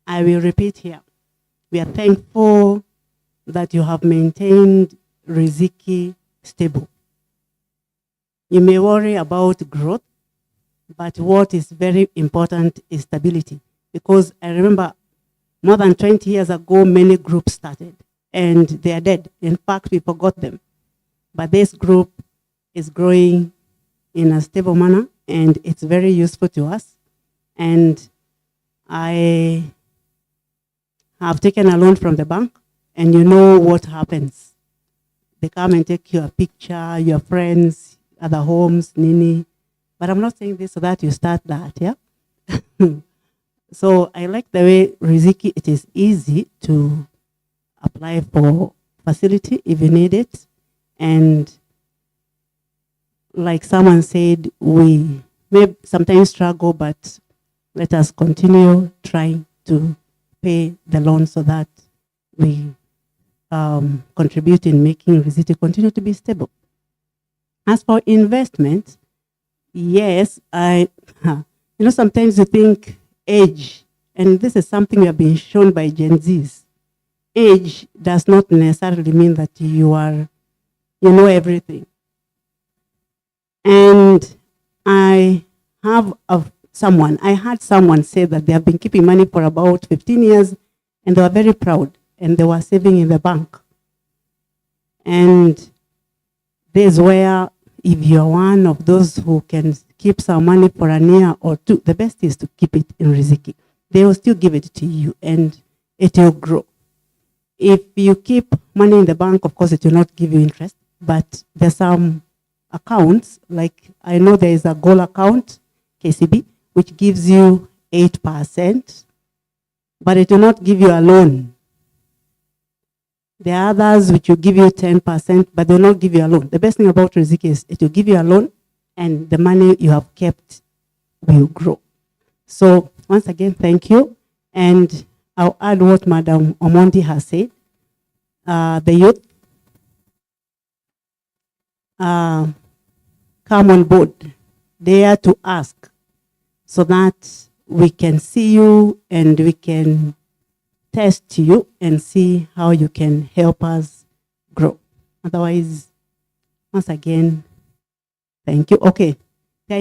I will repeat here. We are thankful that you have maintained Riziki stable. You may worry about growth, but what is very important is stability. Because I remember more than 20 years ago, many groups started, and they are dead. In fact, we forgot them. But this group is growing in a stable manner, and it's very useful to us. And I have taken a loan from the bank, and you know what happens. They come and take your picture, your friends, other homes, Nini. But I'm not saying this so that you start that, yeah? So I like the way Riziki, it is easy to apply for facility if you need it. And like someone said, we may sometimes struggle, but let us continue trying to pay the loan so that we contribute in making Riziki continue to be stable. As for investment, yes, sometimes you think age, and this is something we have been shown by Gen Zs. Age does not necessarily mean that you know everything. And I had someone say that they have been keeping money for about 15 years and they were very proud and they were saving in the bank. And there's where, if you're one of those who can keep some money for a year or two, the best is to keep it in Riziki. They will still give it to you and it will grow. If you keep money in the bank, of course, it will not give you interest, but there's some accounts, like I know there is a goal account, KCB, which gives you 8%, but it will not give you a loan. There are others which will give you 10%, but they will not give you a loan. The best thing about Riziki is it will give you a loan and the money you have kept will grow. So once again, thank you. And I'll add what Madam Omondi has said. The youth come on board, dare to ask, so that we can see you and we can test you and see how you can help us grow. Otherwise, once again, thank you. Okay, the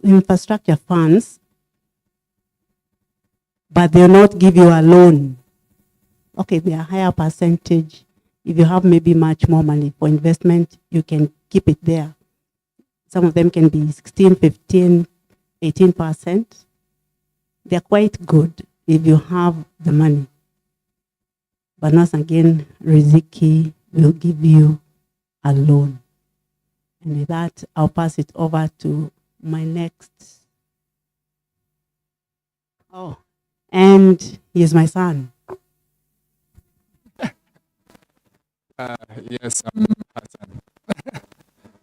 infrastructure funds, but they'll not give you a loan. Okay, they are higher percentage. If you have maybe much more money for investment, you can keep it there. Some of them can be 16, 15, 18%. They're quite good if you have the money. But once again, Riziki will give you a loan. And with that, I'll pass it over to my next. Oh, and he's my son. Yes, I'm Hassan.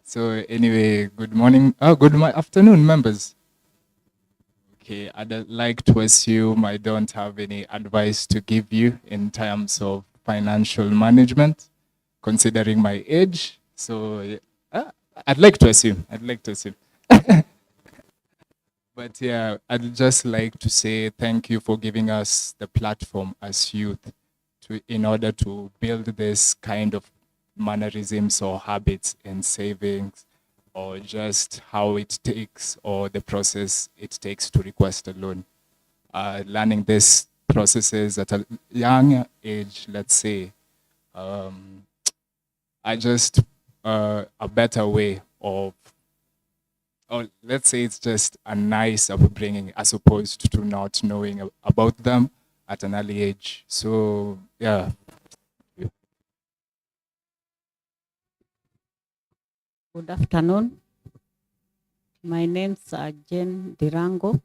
So anyway, good morning. Good afternoon, members. Okay, I'd like to assume I don't have any advice to give you in terms of financial management, considering my age. So I'd like to assume. But yeah, I'd just like to say thank you for giving us the platform as youth in order to build this kind of mannerisms or habits in savings, or just how it takes or the process it takes to request a loan. Learning these processes at a young age, let's say, I just a better way of, or let's say it's just a nice upbringing as opposed to not knowing about them at an early age. So yeah. Good afternoon. My name's Jane Dirango.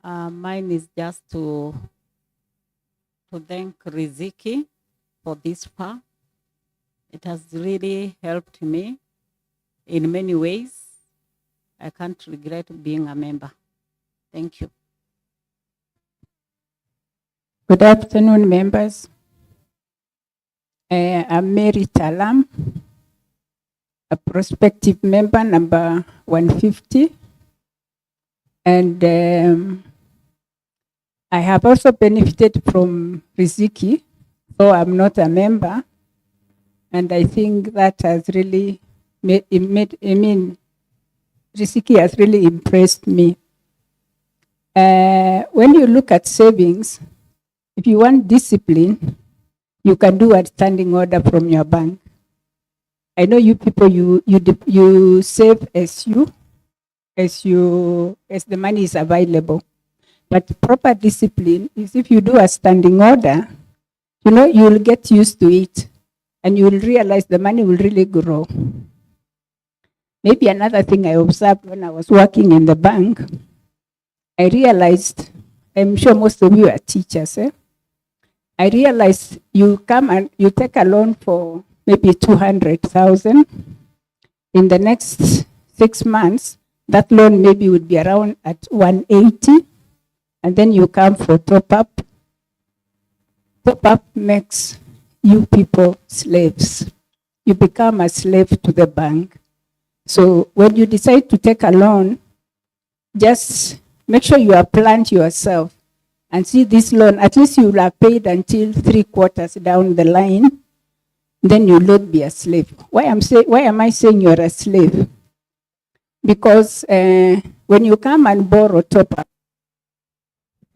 Mine is just to thank Riziki for this far. It has really helped me in many ways. I can't regret being a member. Thank you. Good afternoon, members. I'm Mary Talam, a prospective member number 150. And I have also benefited from Riziki, though I'm not a member. And I think that has really Riziki has really impressed me. When you look at savings, if you want discipline, you can do a standing order from your bank. I know you people, you save as the money is available. But proper discipline is if you do a standing order, you'll get used to it and you'll realize the money will really grow. Maybe another thing I observed when I was working in the bank, I realized, I'm sure most of you are teachers, I realized you come and you take a loan for maybe 200,000. In the next 6 months, that loan maybe would be around at 180, and then you come for top up. Top up makes you people slaves. You become a slave to the bank. So when you decide to take a loan, just make sure you have planned yourself and see this loan, at least you will have paid until 3 quarters down the line, then you will not be a slave. Why am I saying you're a slave? Because when you come and borrow top up,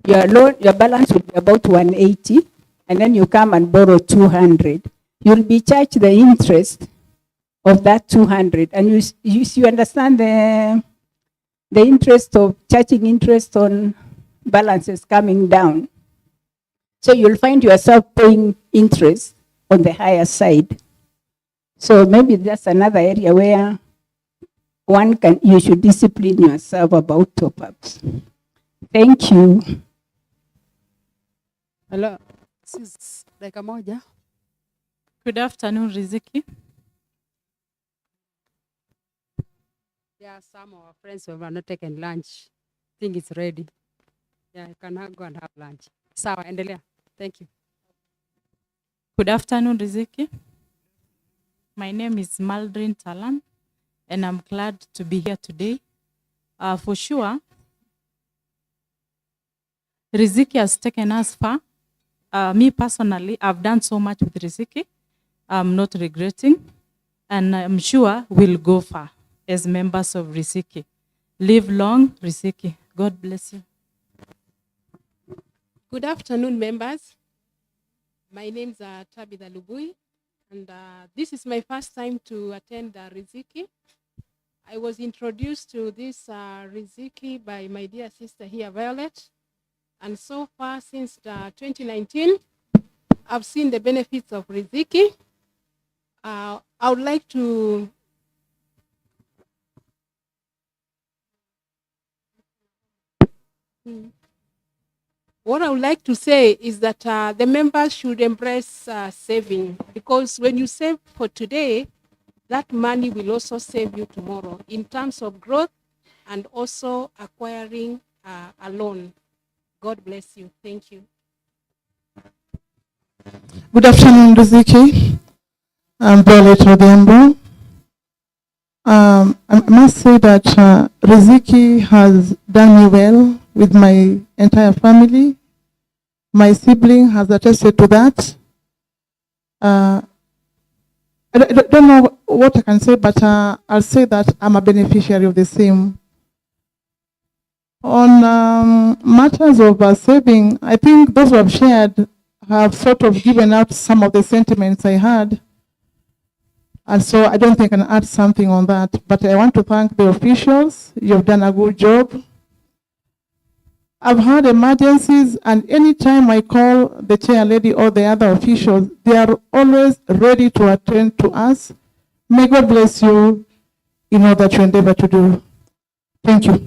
your balance will be about 180, and then you come and borrow 200. You'll be charged the interest of that 200, and you understand the interest of charging interest on balances coming down. So you'll find yourself paying interest on the higher side. So maybe that's another area where you should discipline yourself about top-ups. Thank you. Hello, this is dakika moja. Good afternoon, Riziki. Yeah, some of our friends who have not taken lunch, think it's ready. Yeah, you can go and have lunch. Sawa, endelea. Thank you. Good afternoon, Riziki. My name is Maldrin Talan, and I'm glad to be here today. For sure, Riziki has taken us far. Me personally, I've done so much with Riziki. I'm not regretting, and I'm sure we'll go far as members of Riziki. Live long, Riziki. God bless you. Good afternoon, members. My name is Tabitha Lubui, and this is my first time to attend Riziki. I was introduced to this Riziki by my dear sister here, Violet. And so far, since 2019, I've seen the benefits of Riziki. I would like to What I would like to say is that the members should embrace saving, because when you save for today, that money will also save you tomorrow in terms of growth and also acquiring a loan. God bless you. Thank you. Good afternoon, Riziki. I'm Violet Odembo. I must say that Riziki has done me well with my entire family. My sibling has attested to that. I don't know what I can say, but I'll say that I'm a beneficiary of the same. On matters of saving, I think those who have shared have sort of given out some of the sentiments I had. And so I don't think I can add something on that. But I want to thank the officials. You've done a good job. I've had emergencies, and anytime I call the chair lady or the other officials, they are always ready to attend to us. May God bless you in all that you endeavor to do. Thank you.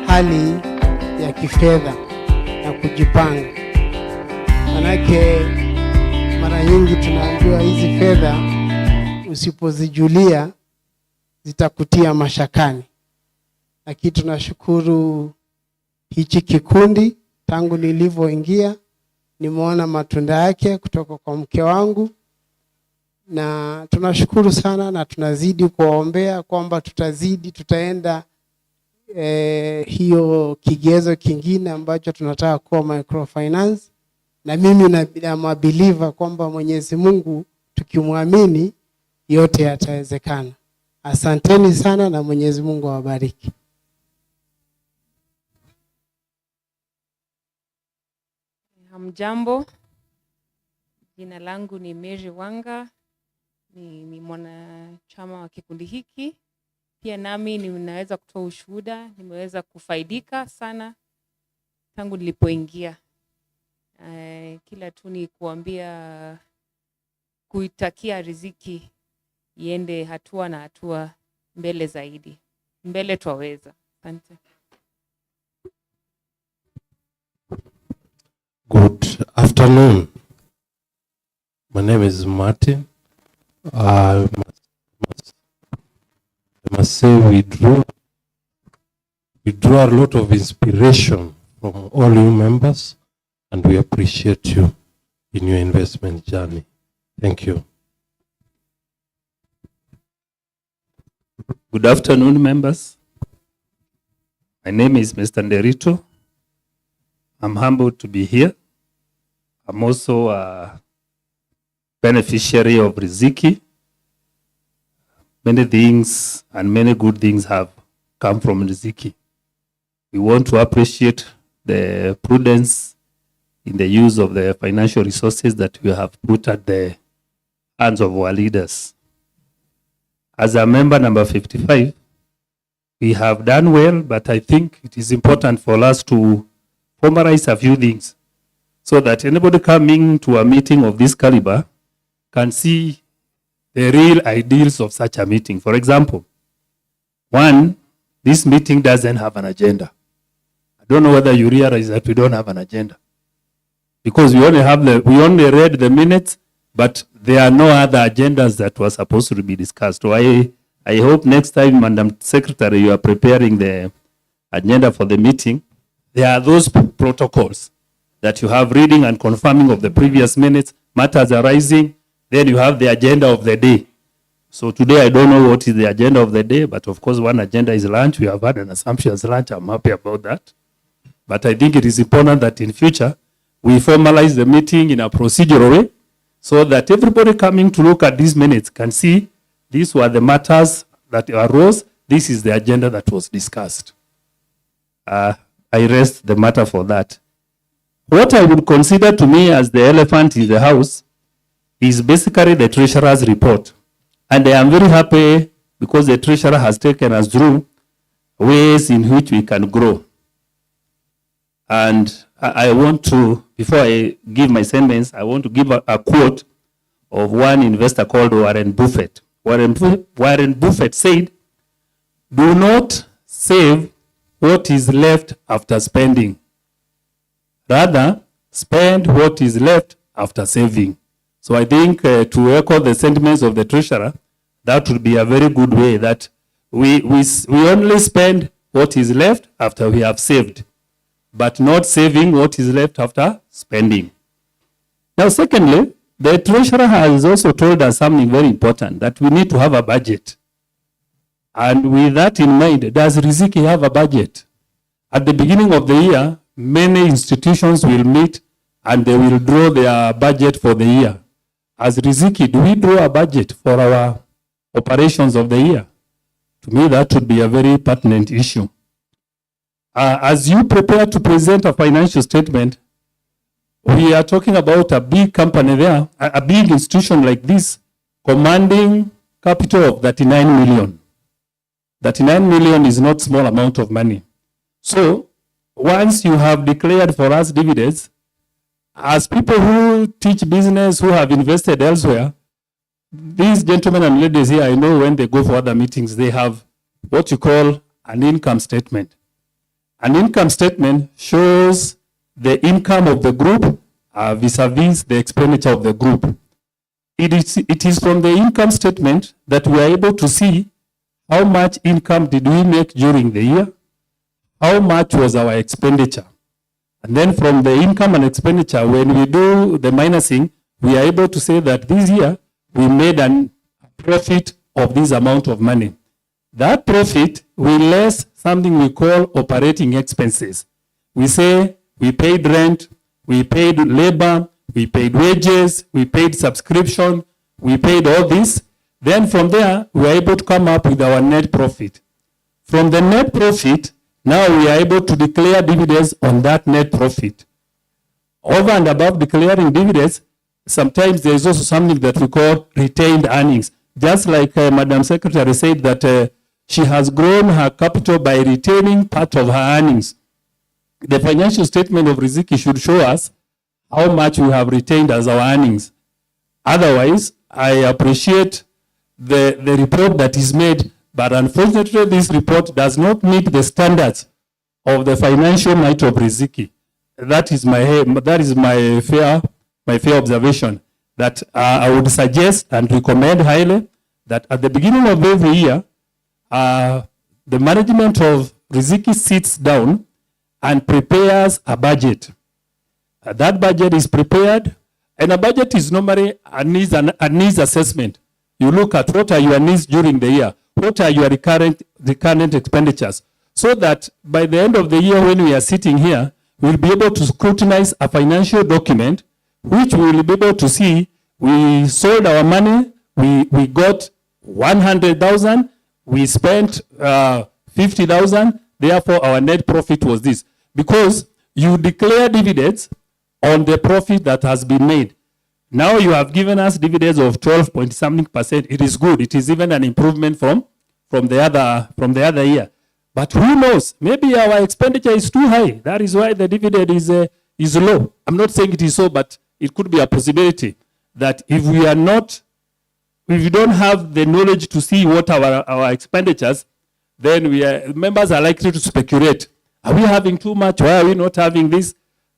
Hali ya kifedha na kujipanga. Manake mara nyingi tunaambiwa hizi fedha usipozijulia zitakutia mashakani. Lakini tunashukuru hichi kikundi, tangu nilivyoingia nimeona matunda yake kutoka kwa mke wangu, na tunashukuru sana na tunazidi kuwaombea kwamba tutaenda hiyo kigezo kingine ambacho tunataka kuwa microfinance. Na mimi na believer kwamba Mwenyezi Mungu tukimwamini yote yatawezekana. Asanteni sana na Mwenyezi Mungu awabariki. Hamjambo, jina langu ni Mary Wanga, ni mwanachama wa kikundi hiki. Pia nami ninaweza kutoa ushuhuda, nimeweza kufaidika sana tangu nilipoingia. Kila tu ni kuambia, kuitakia Riziki iende hatua na hatua mbele zaidi. Mbele twaweza. Asante. Good afternoon. My name is Martin. I must say we draw a lot of inspiration from all you members, and we appreciate you in your investment journey. Thank you. Good afternoon, members. My name is Mr. Nderito. I'm humbled to be here. I'm also a beneficiary of Riziki. Many things and many good things have come from Riziki. We want to appreciate the prudence in the use of the financial resources that we have put at the hands of our leaders. As a member number 55, we have done well, but I think it is important for us to formalize a few things so that anybody coming to a meeting of this caliber can see the real ideals of such a meeting. For example, one, this meeting doesn't have an agenda. I don't know whether you realize that we don't have an agenda, because we only read the minutes, but there are no other agendas that were supposed to be discussed. So I hope next time, Madam Secretary, you are preparing the agenda for the meeting, there are those protocols that you have reading and confirming of the previous minutes, matters arising, then you have the agenda of the day. So today I don't know what is the agenda of the day, but of course one agenda is lunch. We have had an assumptions lunch. I'm happy about that. But I think it is important that in future we formalize the meeting in a procedural way so that everybody coming to look at these minutes can see these were the matters that arose. This is the agenda that was discussed. I rest the matter for that. What I would consider to me as the elephant in the house is basically the treasurer's report. And I am very happy because the treasurer has taken us through ways in which we can grow. And I want to, before I give my sentiments, I want to give a quote of one investor called Warren Buffett. Warren Buffett said, "Do not save what is left after spending. Rather, spend what is left after saving." So I think to echo the sentiments of the treasurer, that would be a very good way that we only spend what is left after we have saved, but not saving what is left after spending. Now, secondly, the treasurer has also told us something very important, that we need to have a budget. And with that in mind, does Riziki have a budget? At the beginning of the year, many institutions will meet and they will draw their budget for the year. As Riziki, do we draw a budget for our operations of the year? To me, that would be a very pertinent issue. As you prepare to present a financial statement, we are talking about a big company there, a big institution like this, commanding capital of 39 million. 39 million is not small amount of money. So once you have declared for us dividends, as people who teach business, who have invested elsewhere, these gentlemen and ladies here, I know when they go for other meetings, they have what you call an income statement. An income statement shows the income of the group vis-a-vis the expenditure of the group. It is from the income statement that we are able to see how much income did we make during the year, how much was our expenditure. And then from the income and expenditure, when we do the minusing, we are able to say that this year we made a profit of this amount of money. That profit will less something we call operating expenses. We say we paid rent, we paid labor, we paid wages, we paid subscription, we paid all this. Then from there, we are able to come up with our net profit. From the net profit, now we are able to declare dividends on that net profit. Over and above declaring dividends, sometimes there is also something that we call retained earnings. Just like Madam Secretary said that she has grown her capital by retaining part of her earnings. The financial statement of Riziki should show us how much we have retained as our earnings. Otherwise, I appreciate the report that is made, but unfortunately this report does not meet the standards of the financial might of Riziki. That is my fair observation, that I would suggest and recommend highly that at the beginning of every year, the management of Riziki sits down and prepares a budget. That budget is prepared, and a budget is normally a needs assessment. You look at what are your needs during the year, what are your recurrent expenditures, so that by the end of the year when we are sitting here, we'll be able to scrutinize a financial document, which we will be able to see we sold our money, we got 100,000, we spent 50,000, therefore our net profit was this. Because you declare dividends on the profit that has been made. Now you have given us dividends of 12.something%. It is good. It is even an improvement from the other year. But who knows? Maybe our expenditure is too high. That is why the dividend is low. I'm not saying it is so, but it could be a possibility that if we don't have the knowledge to see what our expenditures, then members are likely to speculate. Are we having too much? Why are we not having this?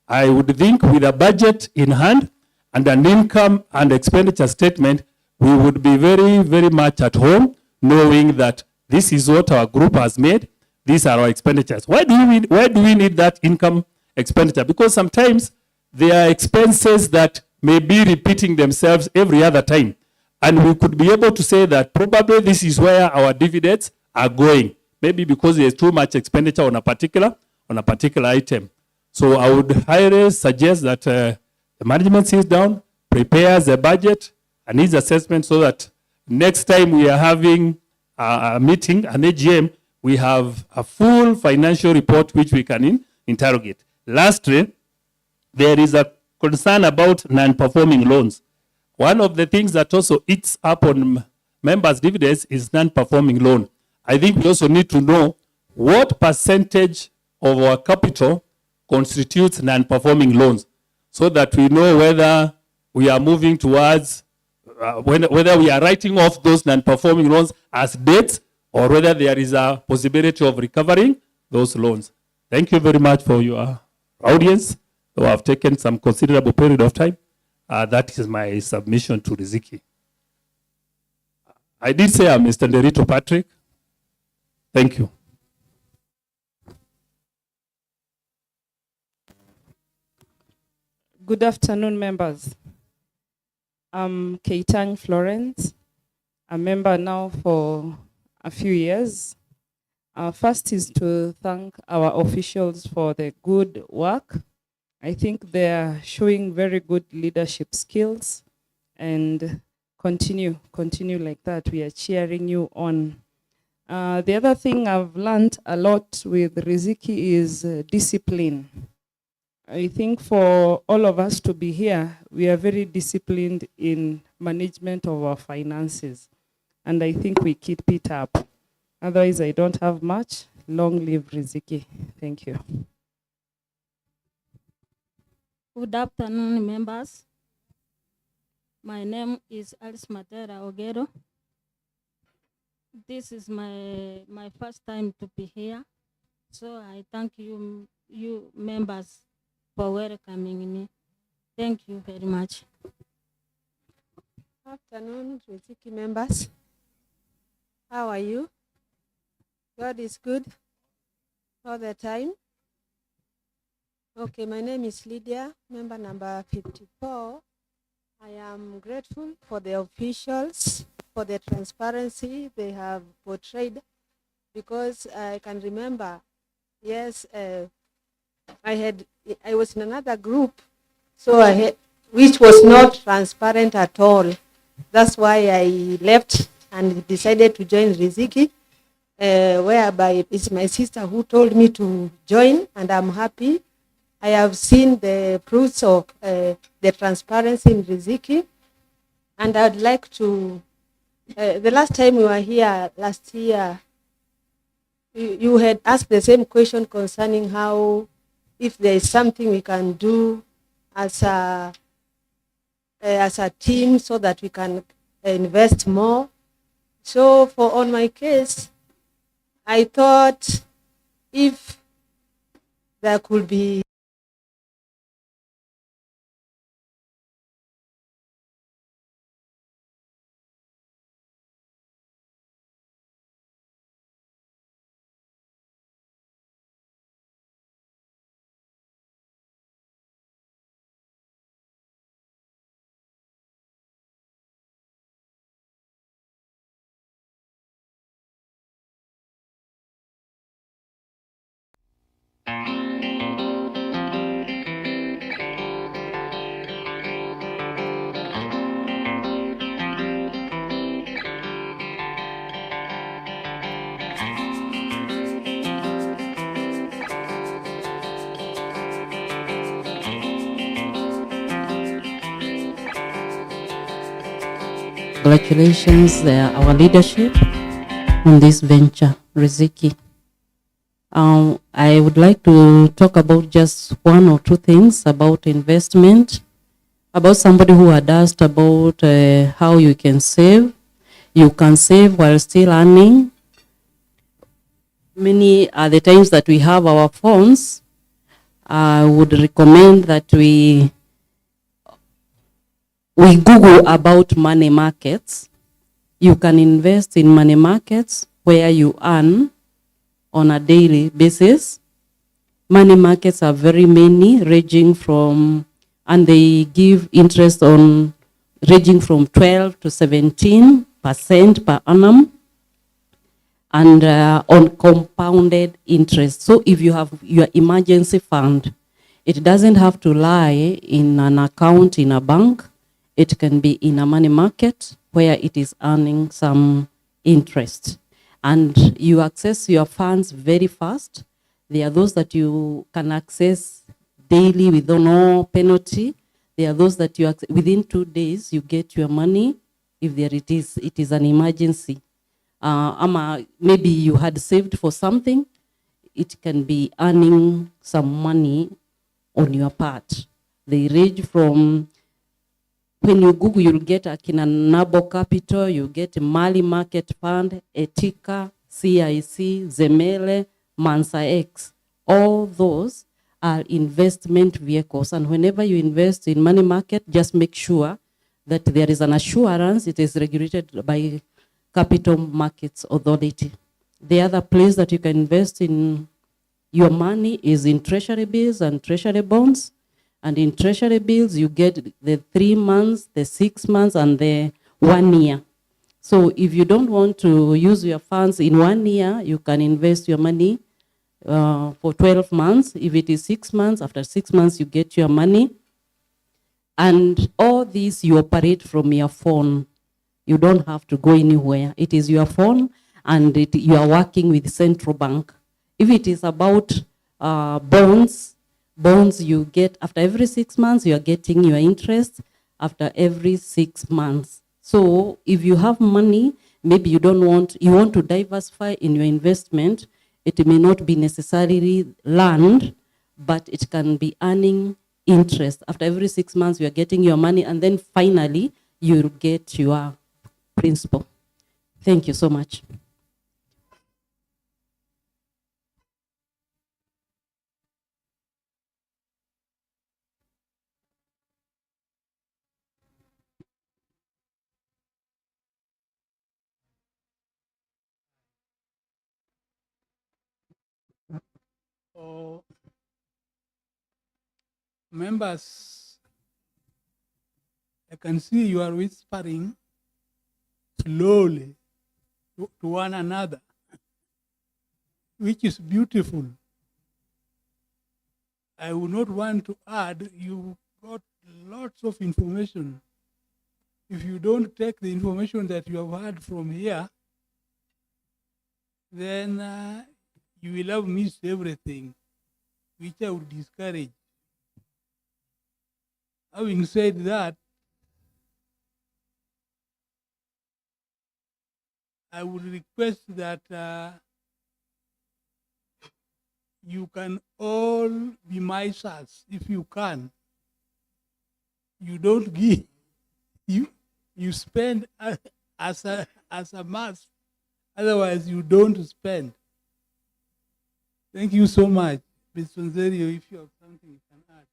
I would think with a budget in hand and an income and expenditure statement, we would be very, very much at home, knowing that this is what our group has made. These are our expenditures. Why do we need that income expenditure? Because sometimes there are expenses that may be repeating themselves every other time. And we could be able to say that probably this is where our dividends are going. Maybe because there's too much expenditure on a particular item. So I would highly suggest that the management sits down, prepares a budget, a needs assessment, so that next time we are having a meeting, an AGM, we have a full financial report which we can interrogate. Lastly, there is a concern about non-performing loans. One of the things that also eats up on members' dividends is non-performing loan. I think we also need to know what percentage of our capital constitutes non-performing loans, so that we know whether we are moving towards, whether we are writing off those non-performing loans as debts, or whether there is a possibility of recovering those loans. Thank you very much for your audience, who have taken some considerable period of time. That is my submission to Riziki. I did say I'm Mr. Nderito Patrick. Thank you. Good afternoon, members. I'm Keitang Florence, a member now for a few years. First is to thank our officials for the good work. I think they are showing very good leadership skills, and continue like that. We are cheering you on. The other thing I've learned a lot with Riziki is discipline. I think for all of us to be here, we are very disciplined in management of our finances. And I think we keep it up. Otherwise, I don't have much. Long live Riziki. Thank you. Good afternoon, members. My name is Alice Matera Ogero. This is my first time to be here. So I thank you members for welcoming me. Thank you very much. Afternoon, Riziki members. How are you? God is good all the time. Okay, my name is Lydia, member number 54. I am grateful for the officials, for the transparency they have portrayed, because I can remember, yes, I was in another group, so which was not transparent at all. That's why I left and decided to join Riziki, whereby it's my sister who told me to join, and I'm happy. I have seen the fruits of the transparency in Riziki, and I'd like to, the last time we were here last year, you had asked the same question concerning how, if there is something we can do as a team so that we can invest more. So on my case, I thought if there could be Congratulations, our leadership on this venture, Riziki. I would like to talk about just one or two things about investment, about somebody who had asked about how you can save. You can save while still earning. Many are the times that we have our phones. I would recommend that we Google about money markets. You can invest in money markets where you earn on a daily basis. Money markets are very many, ranging from, and they give interest on ranging from 12 to 17% per annum, and on compounded interest. So if you have your emergency fund, it doesn't have to lie in an account in a bank. It can be in a money market where it is earning some interest. And you access your funds very fast. There are those that you can access daily with no penalty. There are those that you within 2 days you get your money if it is an emergency. Maybe you had saved for something, it can be earning some money on your part. They range from, when you Google, you'll get Akina Nabo Capital, you get Mali Market Fund, Etika, CIC, Zemele, Mansa X. All those are investment vehicles. And whenever you invest in money market, just make sure that there is an assurance it is regulated by Capital Markets Authority. The other place that you can invest in your money is in treasury bills and treasury bonds. And in treasury bills, you get the 3 months, the 6 months, and the 1 year. So if you don't want to use your funds in 1 year, you can invest your money for 12 months. If it is 6 months, after 6 months, you get your money. And all this you operate from your phone. You don't have to go anywhere. It is your phone, and you are working with central bank. If it is about bonds you get after every 6 months, you are getting your interest after every 6 months. So if you have money, maybe you want to diversify in your investment, it may not be necessarily land, but it can be earning interest. After every 6 months, you are getting your money, and then finally, you'll get your principal. Thank you so much. Members, I can see you are whispering slowly to one another, which is beautiful. I would not want to add, you got lots of information if you don't take the information that you have heard from here, then you will have missed everything, which I would discourage. Having said that, I would request that you can all be misers if you can. You don't give, you spend as a mass, otherwise you don't spend. Thank you so much. Mr. Nzerio, if you have something you can add.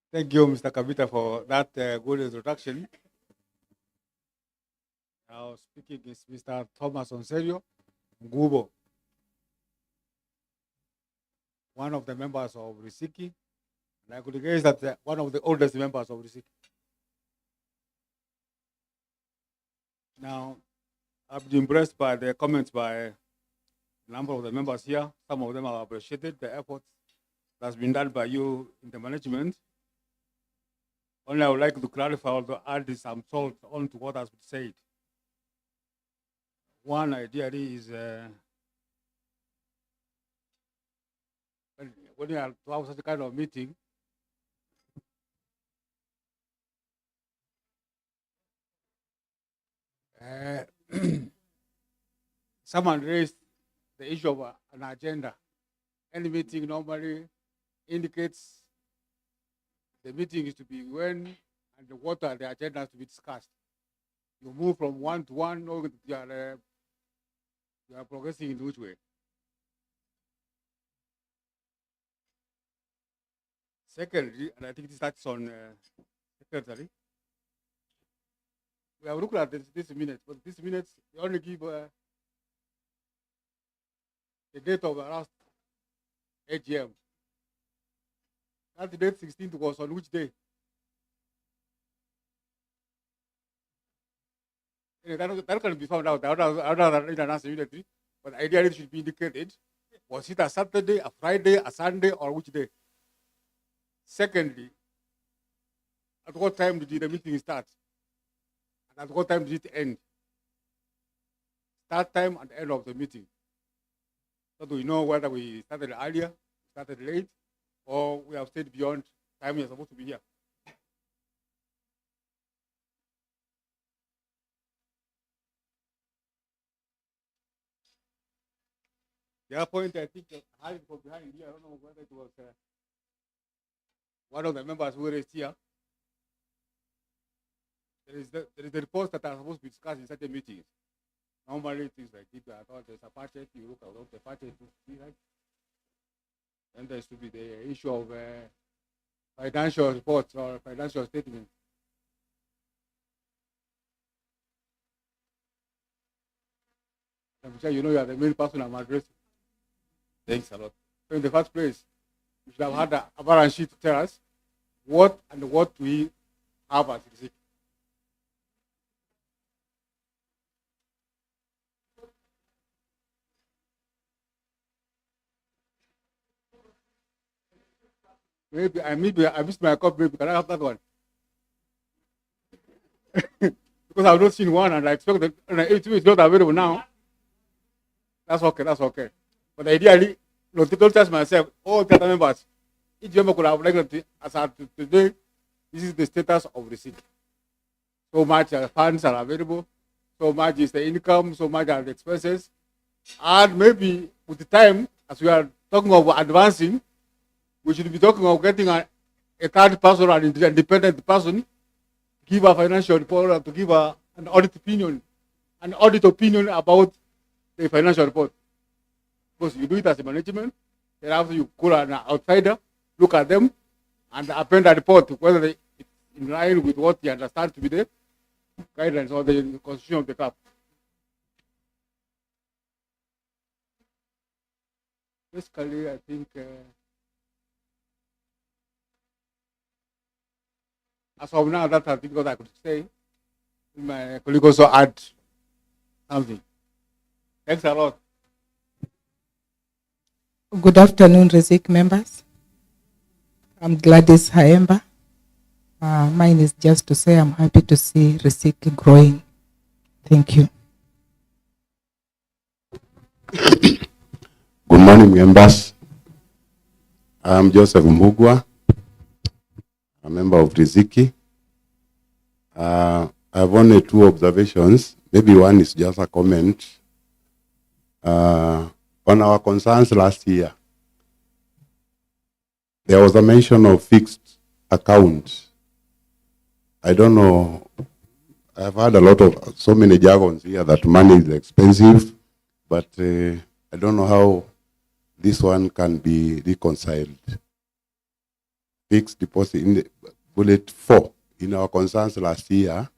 Thank you, Mr. Kabita, for that good introduction. Now speaking is Mr. Thomas Onserio Ngubo, one of the members of Riziki. And I could guess that one of the oldest members of Riziki. Now, I've been impressed by the comments by a number of the members here. Some of them have appreciated the effort that's been done by you in the management. Only I would like to clarify or to add some salt on to what has been said. One idea is when you are to have such a kind of meeting, someone raised the issue of an agenda. Any meeting normally indicates the meeting is to be when and what are the agendas to be discussed. You move from one to one, or you are progressing in which way? Secondly, and I think this starts on secretary. We have looked at this minute, but this minutes they only give the date of last AGM. That date 16th was on which day? That can be found out. I don't answer immediately, but ideally it should be indicated. Was it a Saturday, a Friday, a Sunday, or which day? Secondly, at what time did the meeting start? And at what time did it end? Start time and end of the meeting. So do we know whether we started earlier, started late, or we have stayed beyond time we are supposed to be here? The other point I think hiding from behind here, I don't know whether it was one of the members who raised here. There is the reports that are supposed to be discussed in certain meetings. Normally things like this, I thought there's a budget, you look at the budget to see right. And there should be the issue of financial reports or financial statements. I'm sure you know you are the main person I'm addressing. Thanks a lot. So in the first place, we should have had a balance sheet to tell us what we have as Riziki. Maybe I missed my copy. Maybe can I have that one? Because I've not seen one, and I expect that if it's not available now. That's okay. That's okay. But ideally, don't tell myself, all the other members, each member could have like as of today, this is the status of Riziki. So much funds are available, so much is the income, so much are the expenses. And maybe with the time, as we are talking about advancing, we should be talking of getting a third person, an independent person, give a financial report, to give an audit opinion about the financial report. Because you do it as a management, then after you call an outsider, look at them, and append a report whether it's in line with what you understand to be the guidelines or the constitution of the club. Basically, I think As of now, that I think what I could say. My colleague also add something. Thanks a lot. Good afternoon, Riziki members. I'm Gladys Haemba. Mine is just to say I'm happy to see Riziki growing. Thank you. Good morning, members. I'm Joseph Mbugwa, a member of Riziki. I have only two observations. Maybe one is just a comment. On our concerns last year, there was a mention of fixed accounts. I don't know. I've had a lot of so many jargons here that money is expensive, but I don't know how this one can be reconciled. Fixed deposit in the bullet 4 in our concerns last year,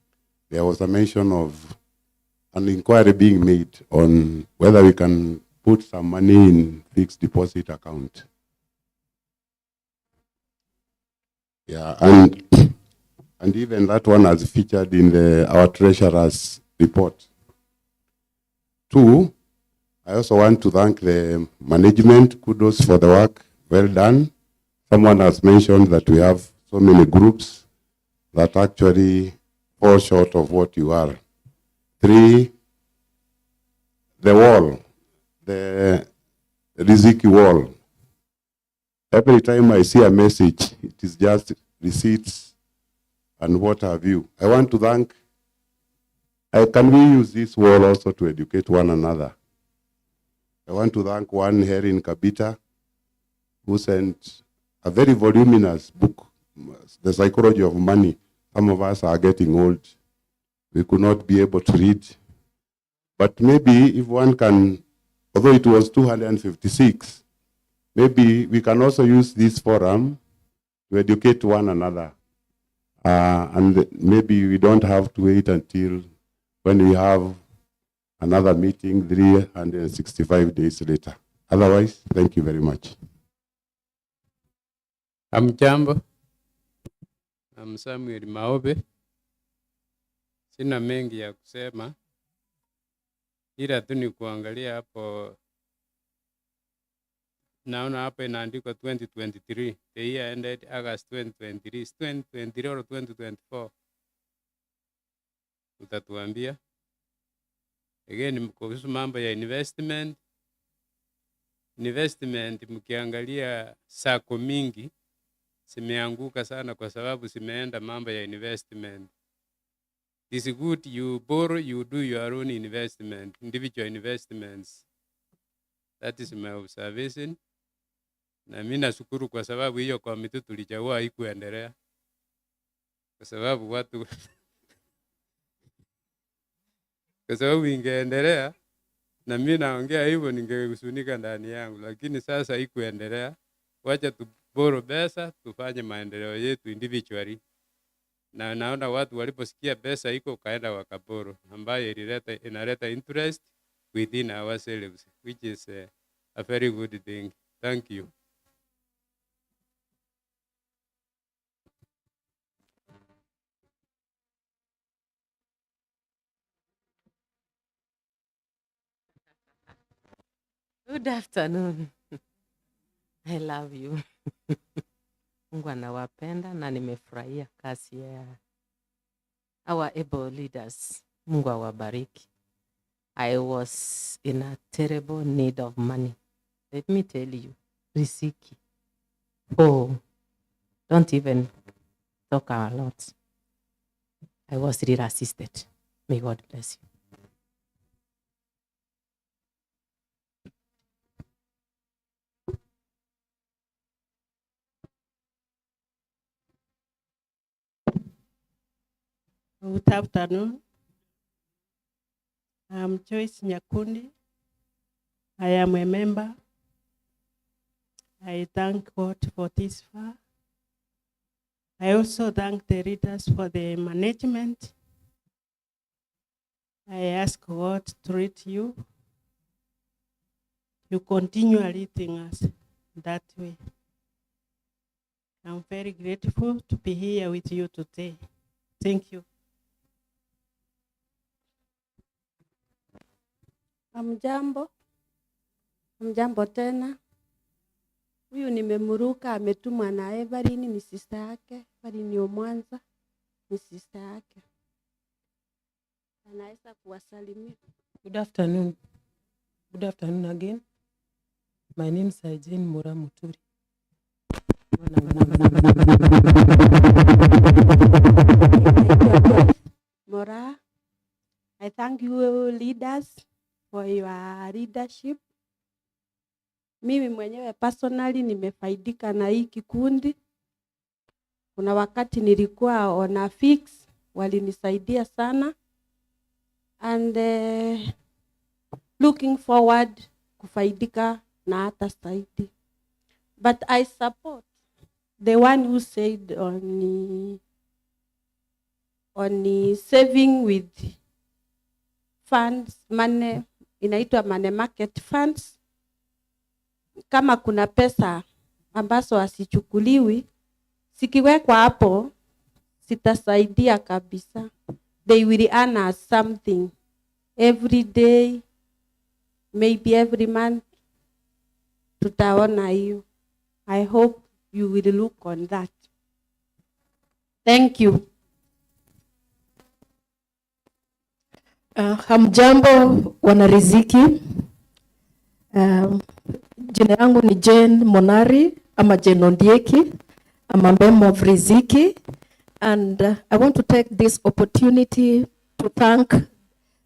there was a mention of an inquiry being made on whether we can put some money in fixed deposit account. Yeah, and even that one has featured in our treasurer's report. 2, I also want to thank the management. Kudos for the work. Well done. Someone has mentioned that we have so many groups that actually fall short of what you are. 3, the wall, the Riziki wall. Every time I see a message, it is just receipts and what have you. I want to thank, can we use this wall also to educate one another? I want to thank one here in Kabita who sent a very voluminous book, The Psychology of Money. Some of us are getting old. We could not be able to read. But maybe if one can, although it was 256, maybe we can also use this forum to educate one another. And maybe we don't have to wait until when we have another meeting 365 days later. Otherwise, thank you very much. Hamjambo. I'm Samuel Maobe. Sina mengi ya kusema, ila tu ni kuangalia hapo. Naona hapo inaandikwa 2023. The year ended August 2023. Is 2023 or 2024? Utatuambia. Again, kuhusu mambo ya investment. Investment mkiangalia sako mingi zimeanguka sana kwa sababu zimeenda mambo ya investment. It is good you borrow, you do your own investment, individual investments. That is my observation. Na mimi nashukuru kwa sababu hiyo committee tulichagua haikuendelea. Kwa sababu watu kwa sababu ingeendelea na mimi naongea hivyo ningehusunika ndani yangu, lakini sasa haikuendelea. Wacha tu borrow pesa tufanye maendeleo yetu individually. Na naona watu waliposikia pesa iko kaenda wakaboro ambayo inaleta interest within ourselves, which is a very good thing. Thank you. Good afternoon. I love you. Mungu anawapenda na nimefurahia kazi ya our able leaders. Mungu awabariki. I was in a terrible need of money. Let me tell you, Riziki. Oh, don't even talk a lot. I was really assisted. May God bless you. Good afternoon. I'm Joyce Nyakundi. I am a member. I thank God for this far. I also thank the leaders for the management. I ask God to lead you. You continue leading us that way. I'm very grateful to be here with you today. Thank you. Hamjambo, hamjambo tena. Huyu nimemuruka, ametumwa na Evelyn, ni sister yake. Evelyn ni Mwanza, ni sister yake. Anaweza kuwasalimia. Good afternoon. Good afternoon again. My name is Jane Mura Muturi. Mora, I thank you leaders for your leadership. Mimi mwenyewe personally nimefaidika na hii kikundi. Kuna wakati nilikuwa on fix, walinisaidia sana. And looking forward kufaidika na hata zaidi. But I support the one who said on saving with funds, money, inaitwa money market funds. Kama kuna pesa ambazo asichukuliwi, sikiwekwa hapo, sitasaidia kabisa. They will earn us something every day, maybe every month. Tutaona hiyo. I hope you will look on that. Thank you. Hamjambo wana Riziki. Jina yangu ni Jane Monari ama Jane Ondieki. I'm a member of Riziki, and I want to take this opportunity to thank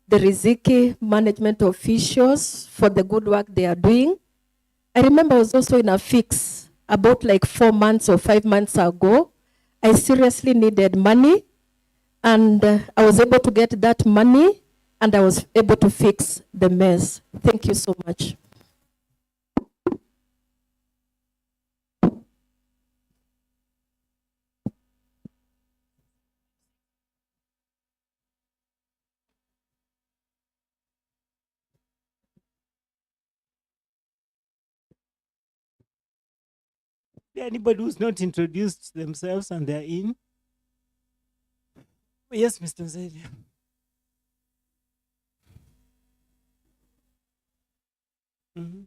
the Riziki management officials for the good work they are doing. I remember I was also in a fix about like 4 months or 5 months ago. I seriously needed money, and I was able to get that money, and I was able to fix the mess. Thank you so much. Anybody who's not introduced themselves and they're in? Yes, Mr. Zedi. Mm-hmm.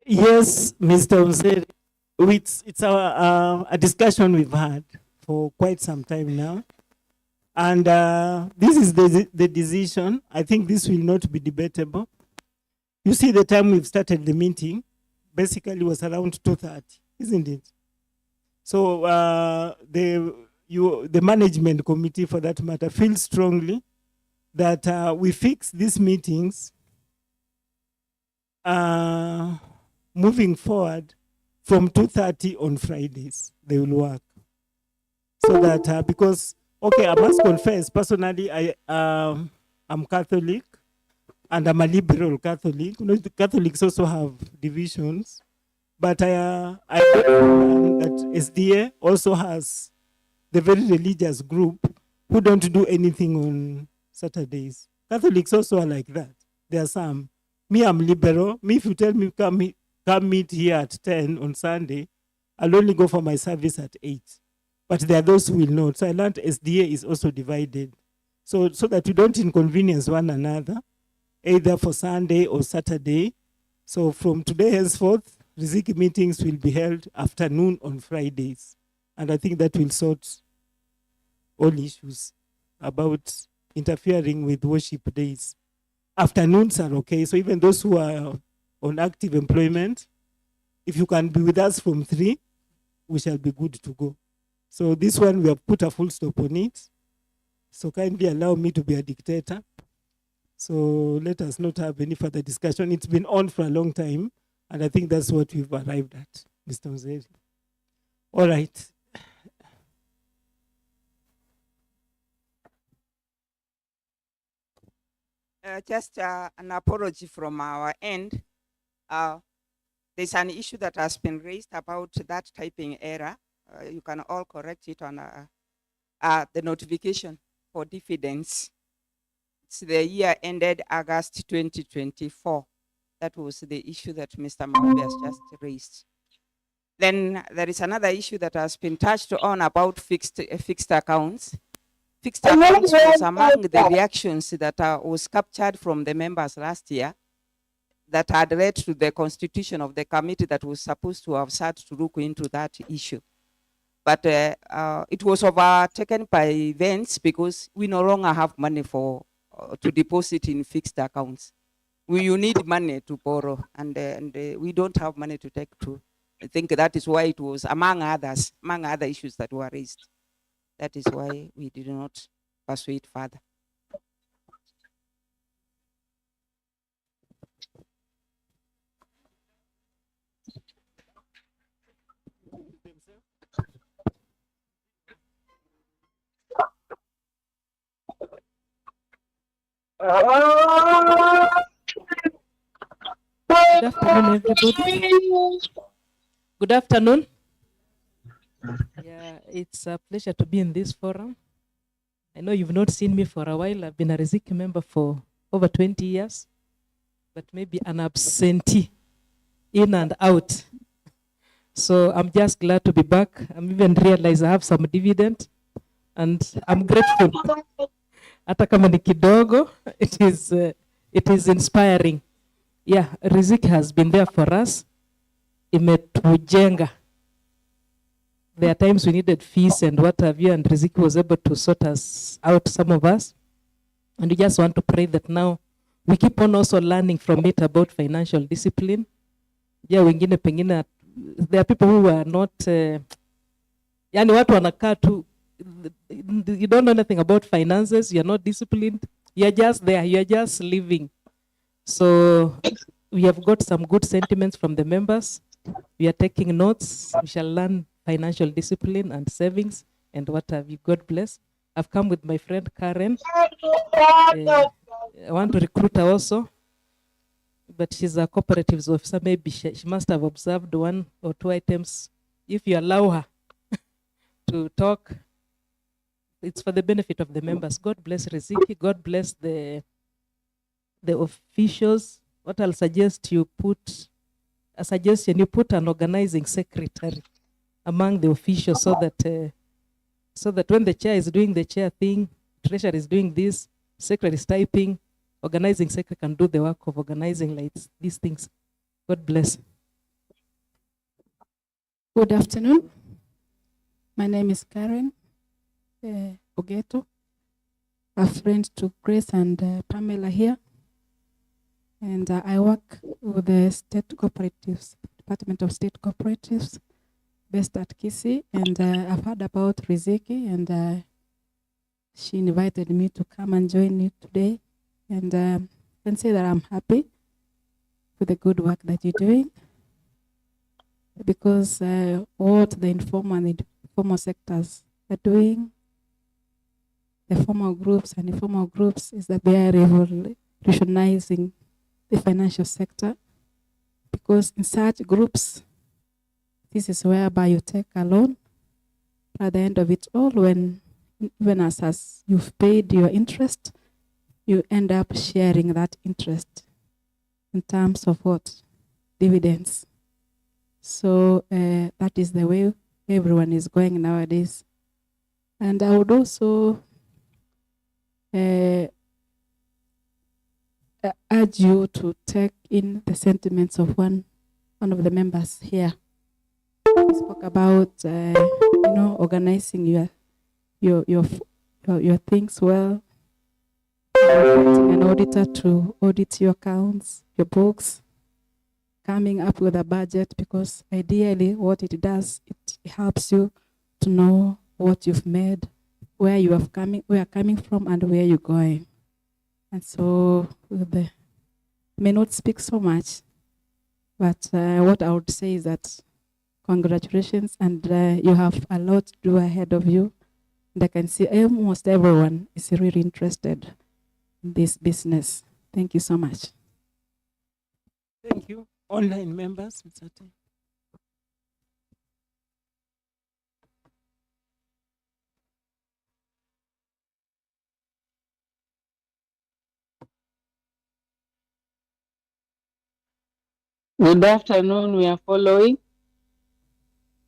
Yes, Mr. Mzeri. It's a discussion we've had for quite some time now. And this is the decision. I think this will not be debatable. You see, the time we've started the meeting basically was around 2:30, isn't it? So the management committee, for that matter, feels strongly that we fix these meetings moving forward from 2:30 on Fridays. They will work. So that, because, okay, I must confess, personally, I'm Catholic, and I'm a liberal Catholic. You know, the Catholics also have divisions. But I know that SDA also has the very religious group who don't do anything on Saturdays. Catholics also are like that. There are some. Me, I'm liberal. Me, if you tell me come meet here at 10 on Sunday, I'll only go for my service at 8. But there are those who will not. So I learned SDA is also divided. So that we don't inconvenience one another, either for Sunday or Saturday. So from today henceforth, Riziki meetings will be held afternoon on Fridays. And I think that will sort all issues about interfering with worship days. Afternoons are okay. So even those who are on active employment, if you can be with us from 3, we shall be good to go. So this one, we have put a full stop on it. So kindly allow me to be a dictator. So let us not have any further discussion. It's been on for a long time, and I think that's what we've arrived at, Mr. Mzeri. All right. Just an apology from our end. There's an issue that has been raised about that typing error. You can all correct it on the notification for dividends. It's the year ended August 2024. That was the issue that Mr. Maobi has just raised. Then there is another issue that has been touched on about fixed accounts. Fixed accounts was among the reactions that was captured from the members last year that had led to the constitution of the committee that was supposed to have sat to look into that issue. But it was overtaken by events because we no longer have money for to deposit in fixed accounts. You need money to borrow, and we don't have money to take to. I think that is why it was among other issues that were raised. That is why we did not pursue it further. Good afternoon, everybody. Good afternoon. Yeah, it's a pleasure to be in this forum. I know you've not seen me for a while. I've been a Riziki member for over 20 years, but maybe an absentee in and out. So I'm just glad to be back. I'm even realized I have some dividend, and I'm grateful. Hata kama ni kidogo, it is inspiring. Yeah, Riziki has been there for us. Imetujenga. There are times we needed fees and what have you, and Riziki was able to sort us out, some of us. And we just want to pray that now we keep on also learning from it about financial discipline. Yeah, wengine pengine, there are people who are not, yani watu wanakaa tu, you don't know anything about finances, you're not disciplined, you're just there, you're just living. So we have got some good sentiments from the members. We are taking notes. We shall learn financial discipline and savings and what have you. God bless. I've come with my friend Karen. I want to recruit her also, but she's a cooperatives officer. Maybe she must have observed 1 or 2 items. If you allow her to talk, it's for the benefit of the members. God bless Riziki. God bless the officials. What I'll suggest you put, a suggestion, you put an organizing secretary among the officials so that when the chair is doing the chair thing, treasurer is doing this, secretary is typing, organizing secretary can do the work of organizing like these things. God bless. Good afternoon. My name is Karen Ogeto, a friend to Grace and Pamela here. And I work with the State Cooperatives, Department of State Cooperatives, based at Kisii. And I've heard about Riziki, and she invited me to come and join you today. And I can say that I'm happy with the good work that you're doing, because what the informal and informal sectors are doing, the formal groups and informal groups, is that they are revolutionizing the financial sector, because in such groups, this is whereby you take a loan. At the end of it all, when even as you've paid your interest, you end up sharing that interest in terms of what? Dividends. So that is the way everyone is going nowadays. And I would also urge you to take in the sentiments of one of the members here. He spoke about organizing your things well, getting an auditor to audit your accounts, your books, coming up with a budget, because ideally what it does, it helps you to know what you've made, where you are coming from, and where you're going. And so may not speak so much, but what I would say is that congratulations, and you have a lot to do ahead of you. And I can see almost everyone is really interested in this business. Thank you so much. Thank you. Online members, Mr. T. Good afternoon. We are following.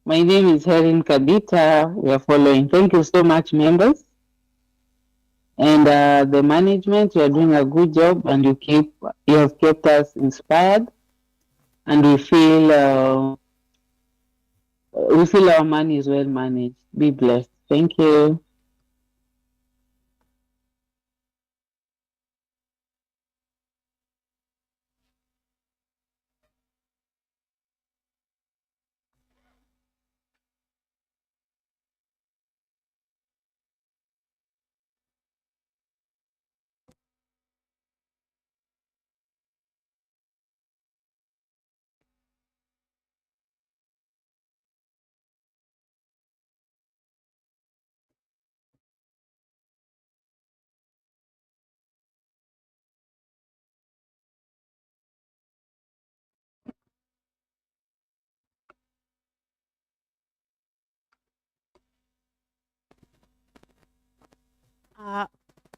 My name is Helen Kadita. We are following. Thank you so much, members. And the management, you are doing a good job, and you have kept us inspired, and we feel our money is well managed. Be blessed. Thank you.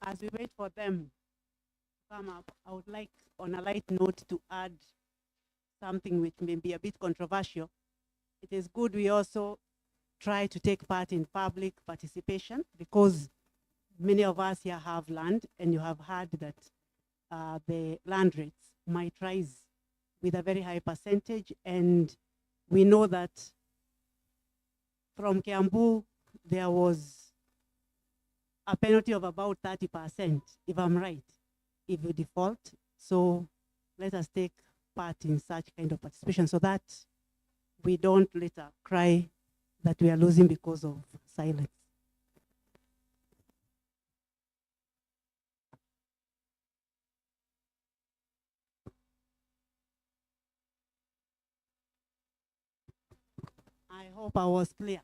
As we wait for them to come up, I would like, on a light note, to add something which may be a bit controversial. It is good we also try to take part in public participation, because many of us here have land, and you have heard that the land rates might rise with a very high percentage. And we know that from Kiambu, there was a penalty of about 30%, if I'm right, if you default. So let us take part in such kind of participation so that we don't later cry that we are losing because of silence. I hope I was clear.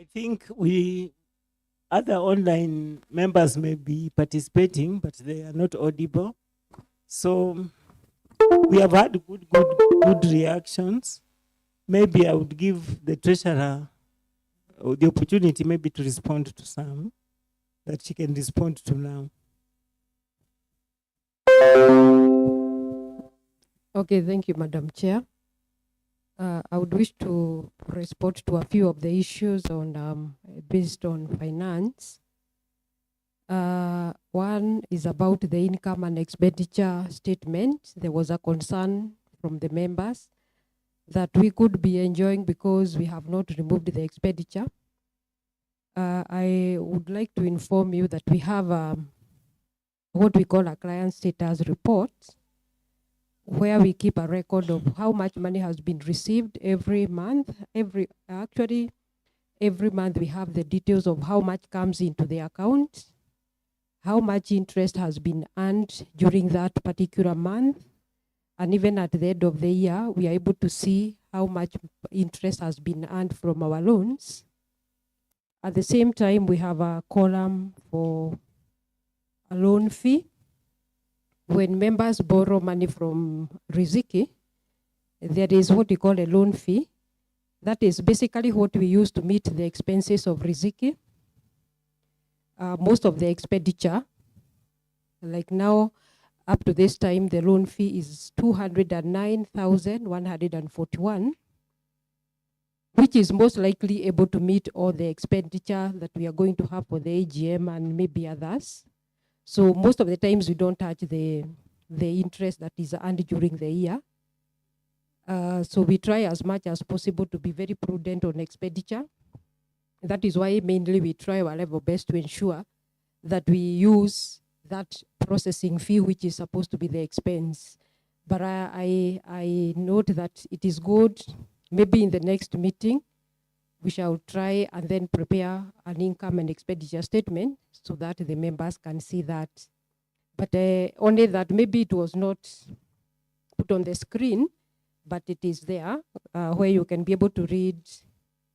I think other online members may be participating, but they are not audible. So we have had good reactions. Maybe I would give the treasurer the opportunity maybe to respond to some that she can respond to now. Okay, thank you, Madam Chair. I would wish to respond to a few of the issues on based on finance. One is about the income and expenditure statement. There was a concern from the members that we could be enjoying because we have not removed the expenditure. I would like to inform you that we have what we call a client status report, where we keep a record of how much money has been received every month. Every month we have the details of how much comes into the account, how much interest has been earned during that particular month, and even at the end of the year, we are able to see how much interest has been earned from our loans. At the same time, we have a column for a loan fee. When members borrow money from Riziki, there is what we call a loan fee. That is basically what we use to meet the expenses of Riziki. Most of the expenditure, like now, up to this time, the loan fee is 209,141, which is most likely able to meet all the expenditure that we are going to have for the AGM and maybe others. So most of the times we don't touch the interest that is earned during the year. So we try as much as possible to be very prudent on expenditure. That is why mainly we try our level best to ensure that we use that processing fee, which is supposed to be the expense. But I note that it is good, maybe in the next meeting, we shall try and then prepare an income and expenditure statement so that the members can see that. But only that maybe it was not put on the screen, but it is there where you can be able to read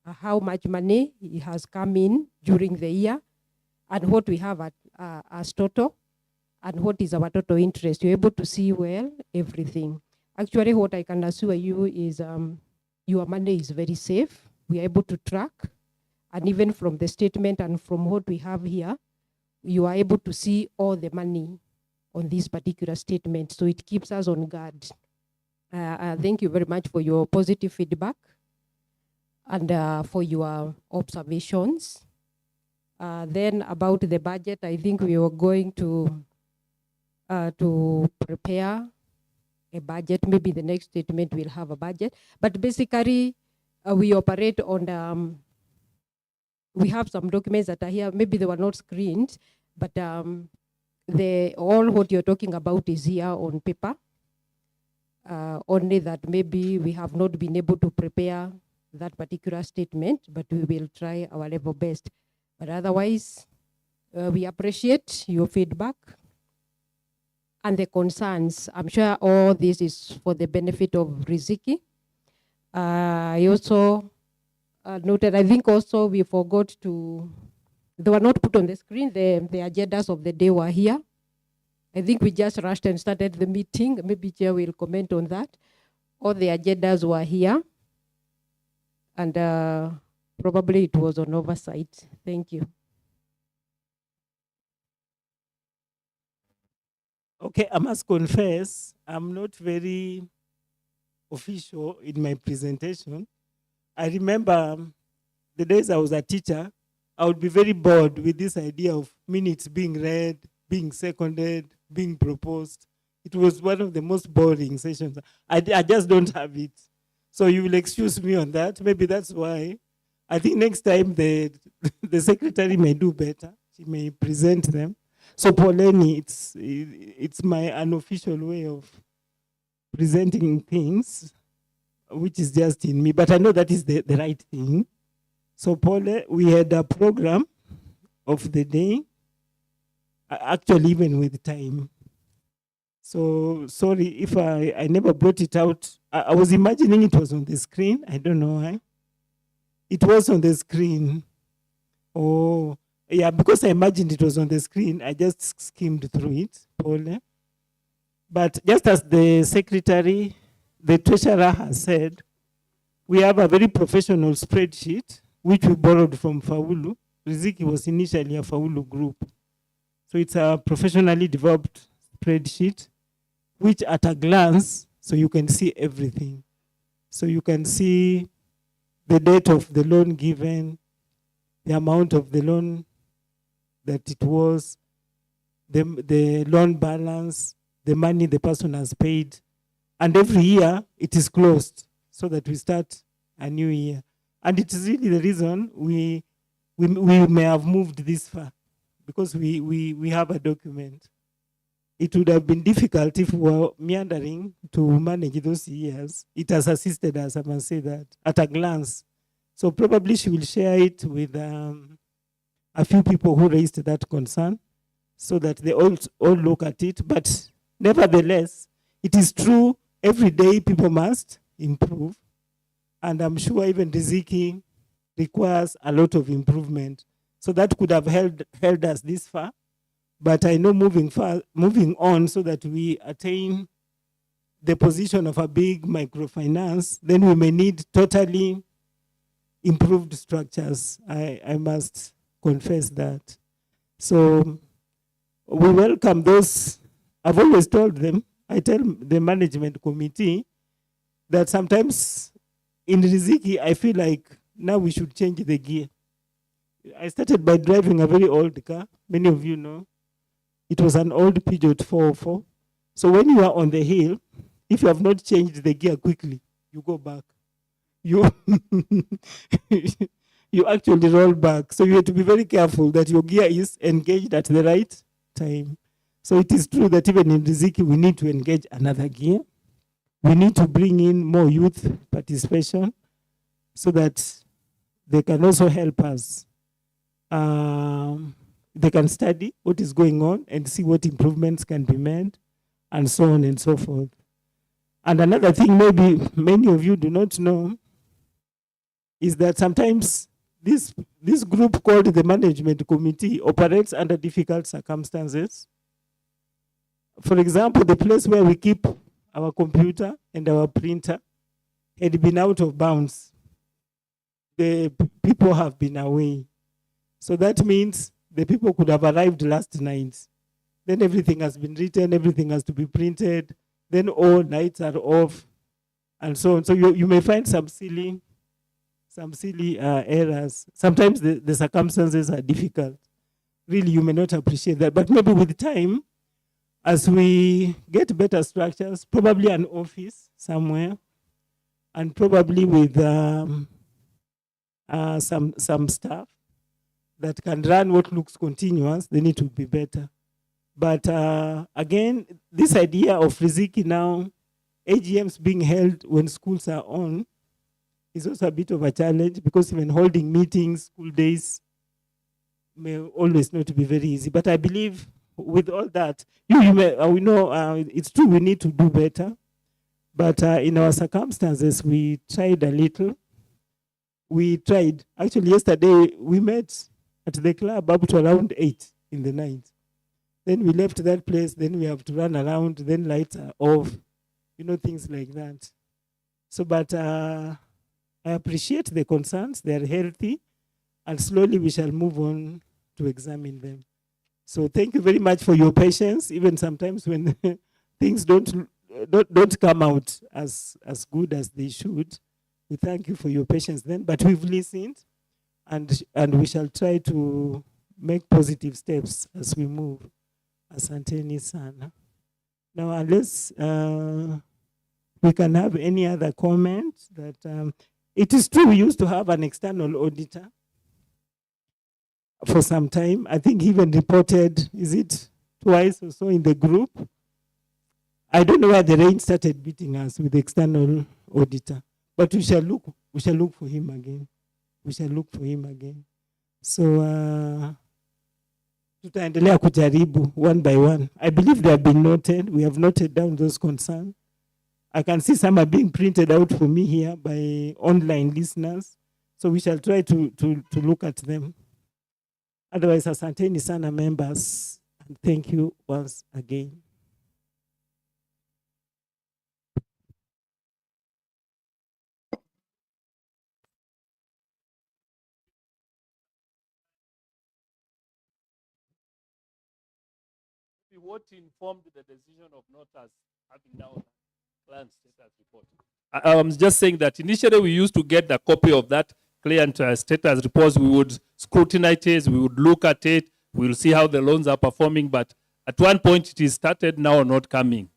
how much money has come in during the year and what we have as total and what is our total interest. You're able to see well everything. Actually, what I can assure you is your money is very safe. We are able to track, and even from the statement and from what we have here, you are able to see all the money on this particular statement. So it keeps us on guard. Thank you very much for your positive feedback and for your observations. Then about the budget, I think we were going to prepare a budget. Maybe the next statement will have a budget. But basically, we operate on, we have some documents that are here. Maybe they were not screened, but all what you're talking about is here on paper. Only that maybe we have not been able to prepare that particular statement, but we will try our level best. But otherwise, we appreciate your feedback and the concerns. I'm sure all this is for the benefit of Riziki. I also noted, I think also we forgot to, they were not put on the screen, the agendas of the day were here. I think we just rushed and started the meeting. Maybe Chair will comment on that. All the agendas were here. And probably it was on oversight. Thank you. Okay, I must confess, I'm not very official in my presentation. I remember the days I was a teacher, I would be very bored with this idea of minutes being read, being seconded, being proposed. It was one of the most boring sessions. I just don't have it. So you will excuse me on that. Maybe that's why. I think next time the secretary may do better. She may present them. So Pauleni, it's my unofficial way of presenting things, which is just in me. But I know that is the right thing. So Paul, we had a program of the day, actually even with time. So sorry if I never brought it out. I was imagining it was on the screen. I don't know why. It was on the screen. Oh, yeah, because I imagined it was on the screen, I just skimmed through it, Paul. But just as the secretary, the treasurer has said, we have a very professional spreadsheet, which we borrowed from Faulu. Riziki was initially a Faulu group. So it's a professionally developed spreadsheet, which at a glance, so you can see everything. So you can see the date of the loan given, the amount of the loan that it was, the loan balance, the money the person has paid. And every year it is closed so that we start a new year. And it is really the reason we may have moved this far, because we have a document. It would have been difficult if we were meandering to manage those years. It has assisted us, I must say that, at a glance. So probably she will share it with a few people who raised that concern so that they all look at it. But nevertheless, it is true, every day people must improve. And I'm sure even Riziki requires a lot of improvement. So that could have held us this far. But I know moving on so that we attain the position of a big microfinance, then we may need totally improved structures. I must confess that. So we welcome those. I've always told them, I tell the management committee that sometimes in Riziki, I feel like now we should change the gear. I started by driving a very old car. Many of you know. It was an old Peugeot 404. So when you are on the hill, if you have not changed the gear quickly, you go back. You actually roll back. So you have to be very careful that your gear is engaged at the right time. So it is true that even in Riziki, we need to engage another gear. We need to bring in more youth participation so that they can also help us. They can study what is going on and see what improvements can be made, and so on and so forth. And another thing maybe many of you do not know is that sometimes this group called the management committee operates under difficult circumstances. For example, the place where we keep our computer and our printer had been out of bounds. The people have been away. So that means the people could have arrived last night. Then everything has been written, everything has to be printed. Then all nights are off, and so on. So you may find some silly errors. Sometimes the circumstances are difficult. Really, you may not appreciate that. But maybe with time, as we get better structures, probably an office somewhere, and probably with some staff that can run what looks continuous, they need to be better. But again, this idea of Riziki now, AGMs being held when schools are on, is also a bit of a challenge, because even holding meetings, school days, may always not be very easy. But I believe with all that, we know it's true we need to do better. But in our circumstances, we tried a little. We tried. Actually, yesterday, we met at the club up to around 8 in the night. Then we left that place, then we have to run around, then lights are off, things like that. So, but I appreciate the concerns, they are healthy, and slowly we shall move on to examine them. So thank you very much for your patience, even sometimes when things don't come out as good as they should. We thank you for your patience then, but we've listened, and we shall try to make positive steps as we move. Asanteni sana. Now, unless we can have any other comments, that it is true we used to have an external auditor for some time. I think he even reported, is it twice or so in the group? I don't know where the rain started beating us with the external auditor, but we shall look for him again. We shall look for him again. So tutaendelea kujaribu one by one. I believe they have been noted. We have noted down those concerns. I can see some are being printed out for me here by online listeners. So we shall try to look at them. Otherwise, asanteni sana members, and thank you once again. What informed the decision of not us having now client status report? I'm just saying that initially we used to get the copy of that client status reports. We would scrutinize it, we would look at it, we will see how the loans are performing. But at one point it is started now not coming.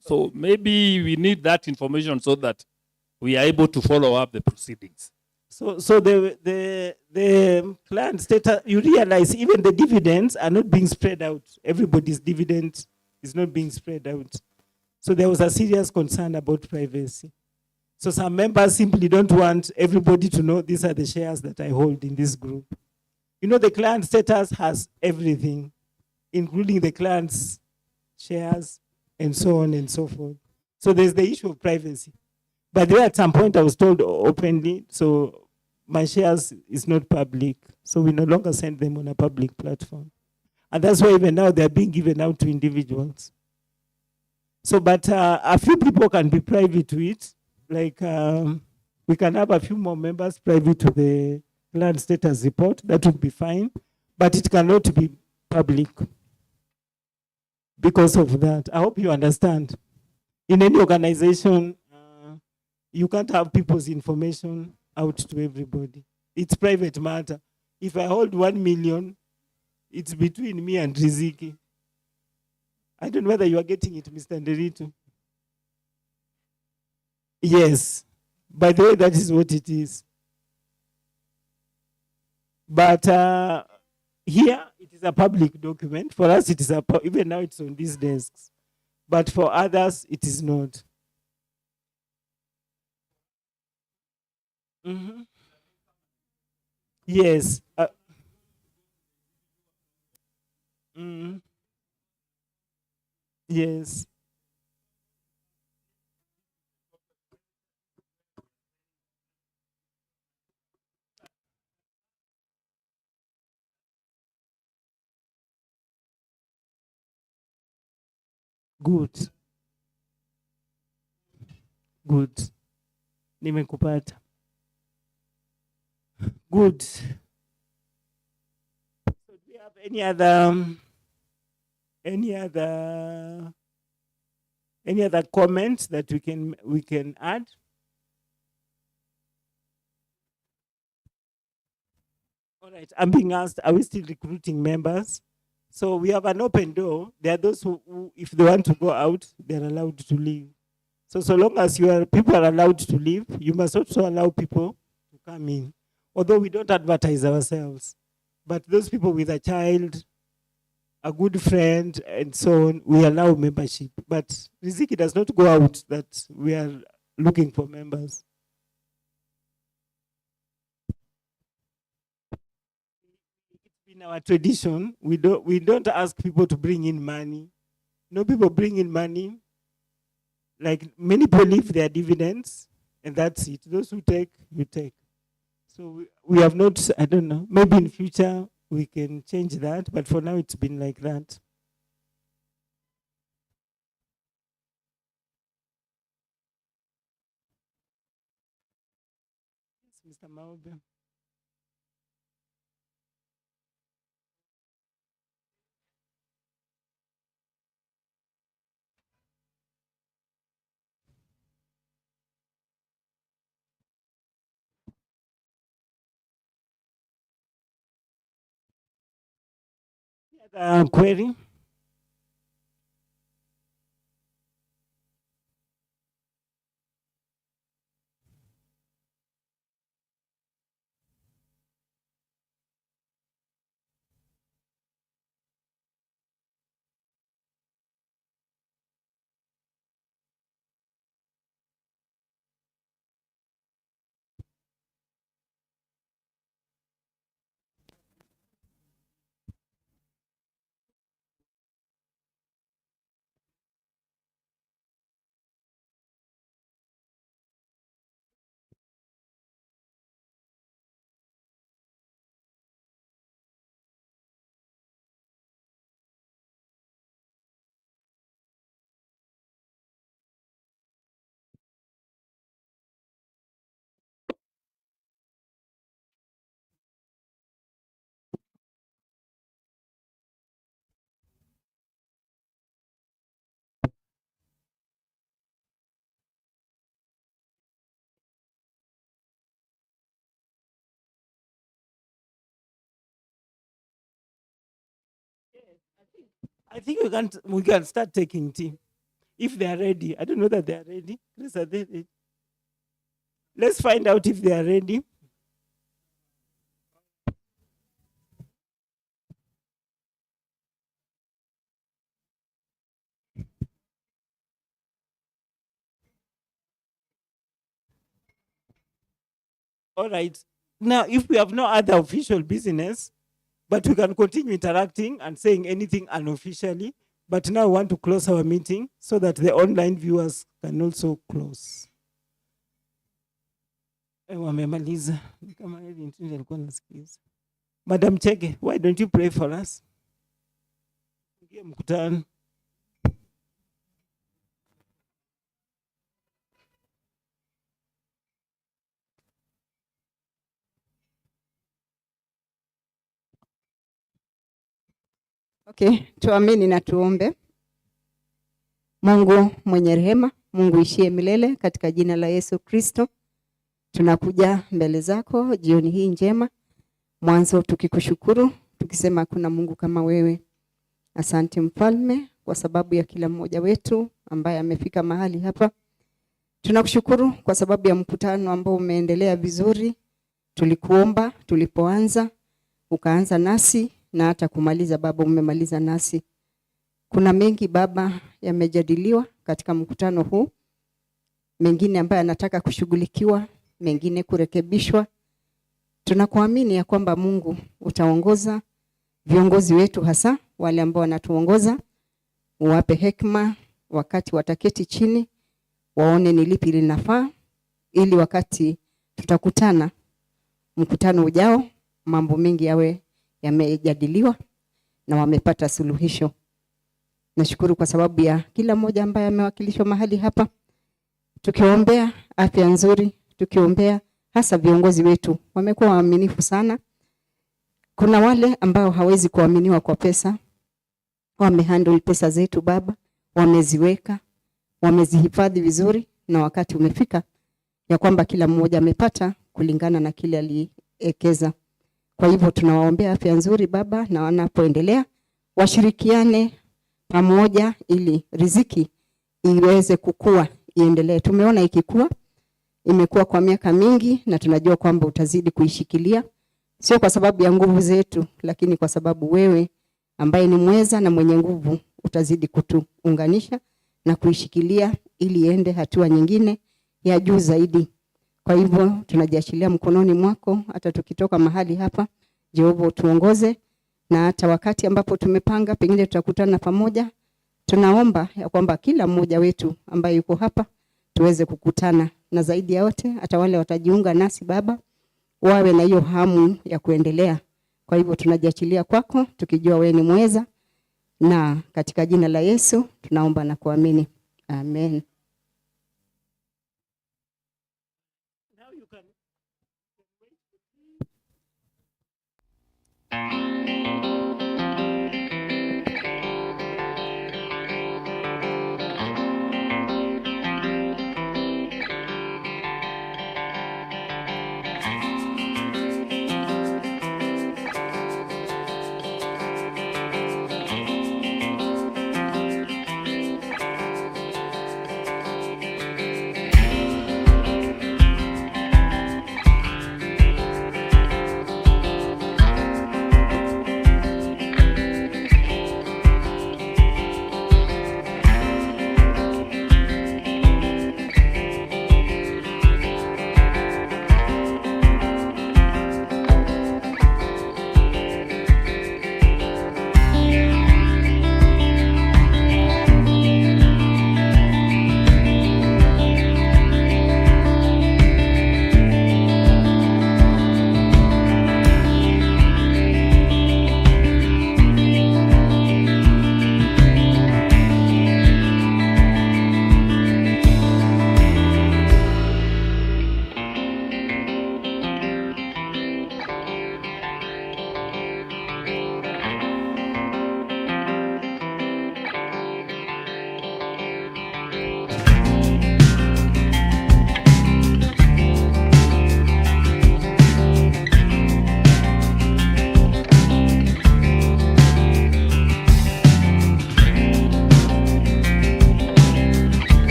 So maybe we need that information so that we are able to follow up the proceedings. So the client status, you realize even the dividends are not being spread out. Everybody's dividend is not being spread out. So there was a serious concern about privacy. So some members simply don't want everybody to know these are the shares that I hold in this group. The client status has everything, including the client's shares and so on and so forth. So there's the issue of privacy. But there at some point I was told openly, so my shares is not public. So we no longer send them on a public platform. And that's why even now they're being given out to individuals. So, but a few people can be private to it. Like we can have a few more members private to the client status report. That would be fine. But it cannot be public because of that. I hope you understand. In any organization, you can't have people's information out to everybody. It's private matter. If I hold 1 million, it's between me and Riziki. I don't know whether you are getting it, Mr. Nderito. Yes. By the way, that is what it is. But here, it is a public document. For us, it is even now it's on these desks. But for others, it is not. Yes. Yes. Good. Good. Nimekupata. Good. So do we have any other comments that we can add? All right. I'm being asked, are we still recruiting members? So we have an open door. There are those who if they want to go out, they're allowed to leave. So long as people are allowed to leave, you must also allow people to come in. Although we don't advertise ourselves, but those people with a child, a good friend, and so on, we allow membership. But Riziki does not go out that we are looking for members. It's been our tradition. We don't ask people to bring in money. No, people bring in money. Like many people leave their dividends, and that's it. Those who take, you take. So we have not, I don't know, maybe in future we can change that, but for now it's been like that. Yes, Mr. Maobe. Query? I think we can start taking tea if they are ready. I don't know that they are ready. Chris, are they ready? Let's find out if they are ready. All right. Now, if we have no other official business, but we can continue interacting and saying anything unofficially. But now I want to close our meeting so that the online viewers can also close. Wamemaliza. Kama hivi nilikuwa nasikiza. Madam Chege, why don't you pray for us? Mkutano. Okay, tuamini na tuombe. Mungu mwenye rehema, Mungu ishie milele, katika jina la Yesu Kristo, tunakuja mbele zako jioni hii njema. Mwanzo tukikushukuru, tukisema kuna Mungu kama wewe. Asante Mfalme kwa sababu ya kila mmoja wetu ambaye amefika mahali hapa. Tunakushukuru kwa sababu ya mkutano ambao umeendelea vizuri. Tulikuomba, tulipoanza, ukaanza nasi na hata kumaliza Baba umemaliza nasi. Kuna mengi Baba yamejadiliwa katika mkutano huu. Mengine ambayo anataka kushughulikiwa, mengine kurekebishwa. Tunakuamini ya kwamba Mungu utaongoza viongozi wetu, hasa wale ambao wanatuongoza, uwape hekima wakati wataketi chini, waone ni lipi linafaa, ili wakati tutakutana mkutano ujao, mambo mengi yawe yamejadiliwa na wamepata suluhisho. Nashukuru kwa sababu ya kila mmoja ambaye amewakilishwa mahali hapa, tukiombea afya nzuri, tukiombea hasa viongozi wetu. Wamekuwa waaminifu sana. Kuna wale ambao hawezi kuaminiwa kwa pesa, wamehandle pesa zetu Baba, wameziweka, wamezihifadhi vizuri, na wakati umefika ya kwamba kila mmoja amepata kulingana na kile aliekeza. Kwa hivyo tunawaombea afya nzuri Baba, na wanapoendelea washirikiane pamoja ili riziki iweze kukua, iendelee. Tumeona ikikua, imekuwa kwa miaka mingi, na tunajua kwamba utazidi kuishikilia, sio kwa sababu ya nguvu zetu, lakini kwa sababu wewe ambaye ni mweza na mwenye nguvu utazidi kutuunganisha na kuishikilia ili iende hatua nyingine ya juu zaidi. Kwa hivyo tunajiachilia mkononi mwako, hata tukitoka mahali hapa, Jehova tuongoze, na hata wakati ambapo tumepanga pengine tutakutana pamoja, tunaomba ya kwamba kila mmoja wetu ambaye yuko hapa tuweze kukutana, na zaidi ya yote hata wale watajiunga nasi Baba, wawe na hiyo hamu ya kuendelea. Kwa hivyo tunajiachilia kwako tukijua wewe ni mweza, na katika jina la Yesu tunaomba na kuamini. Amen.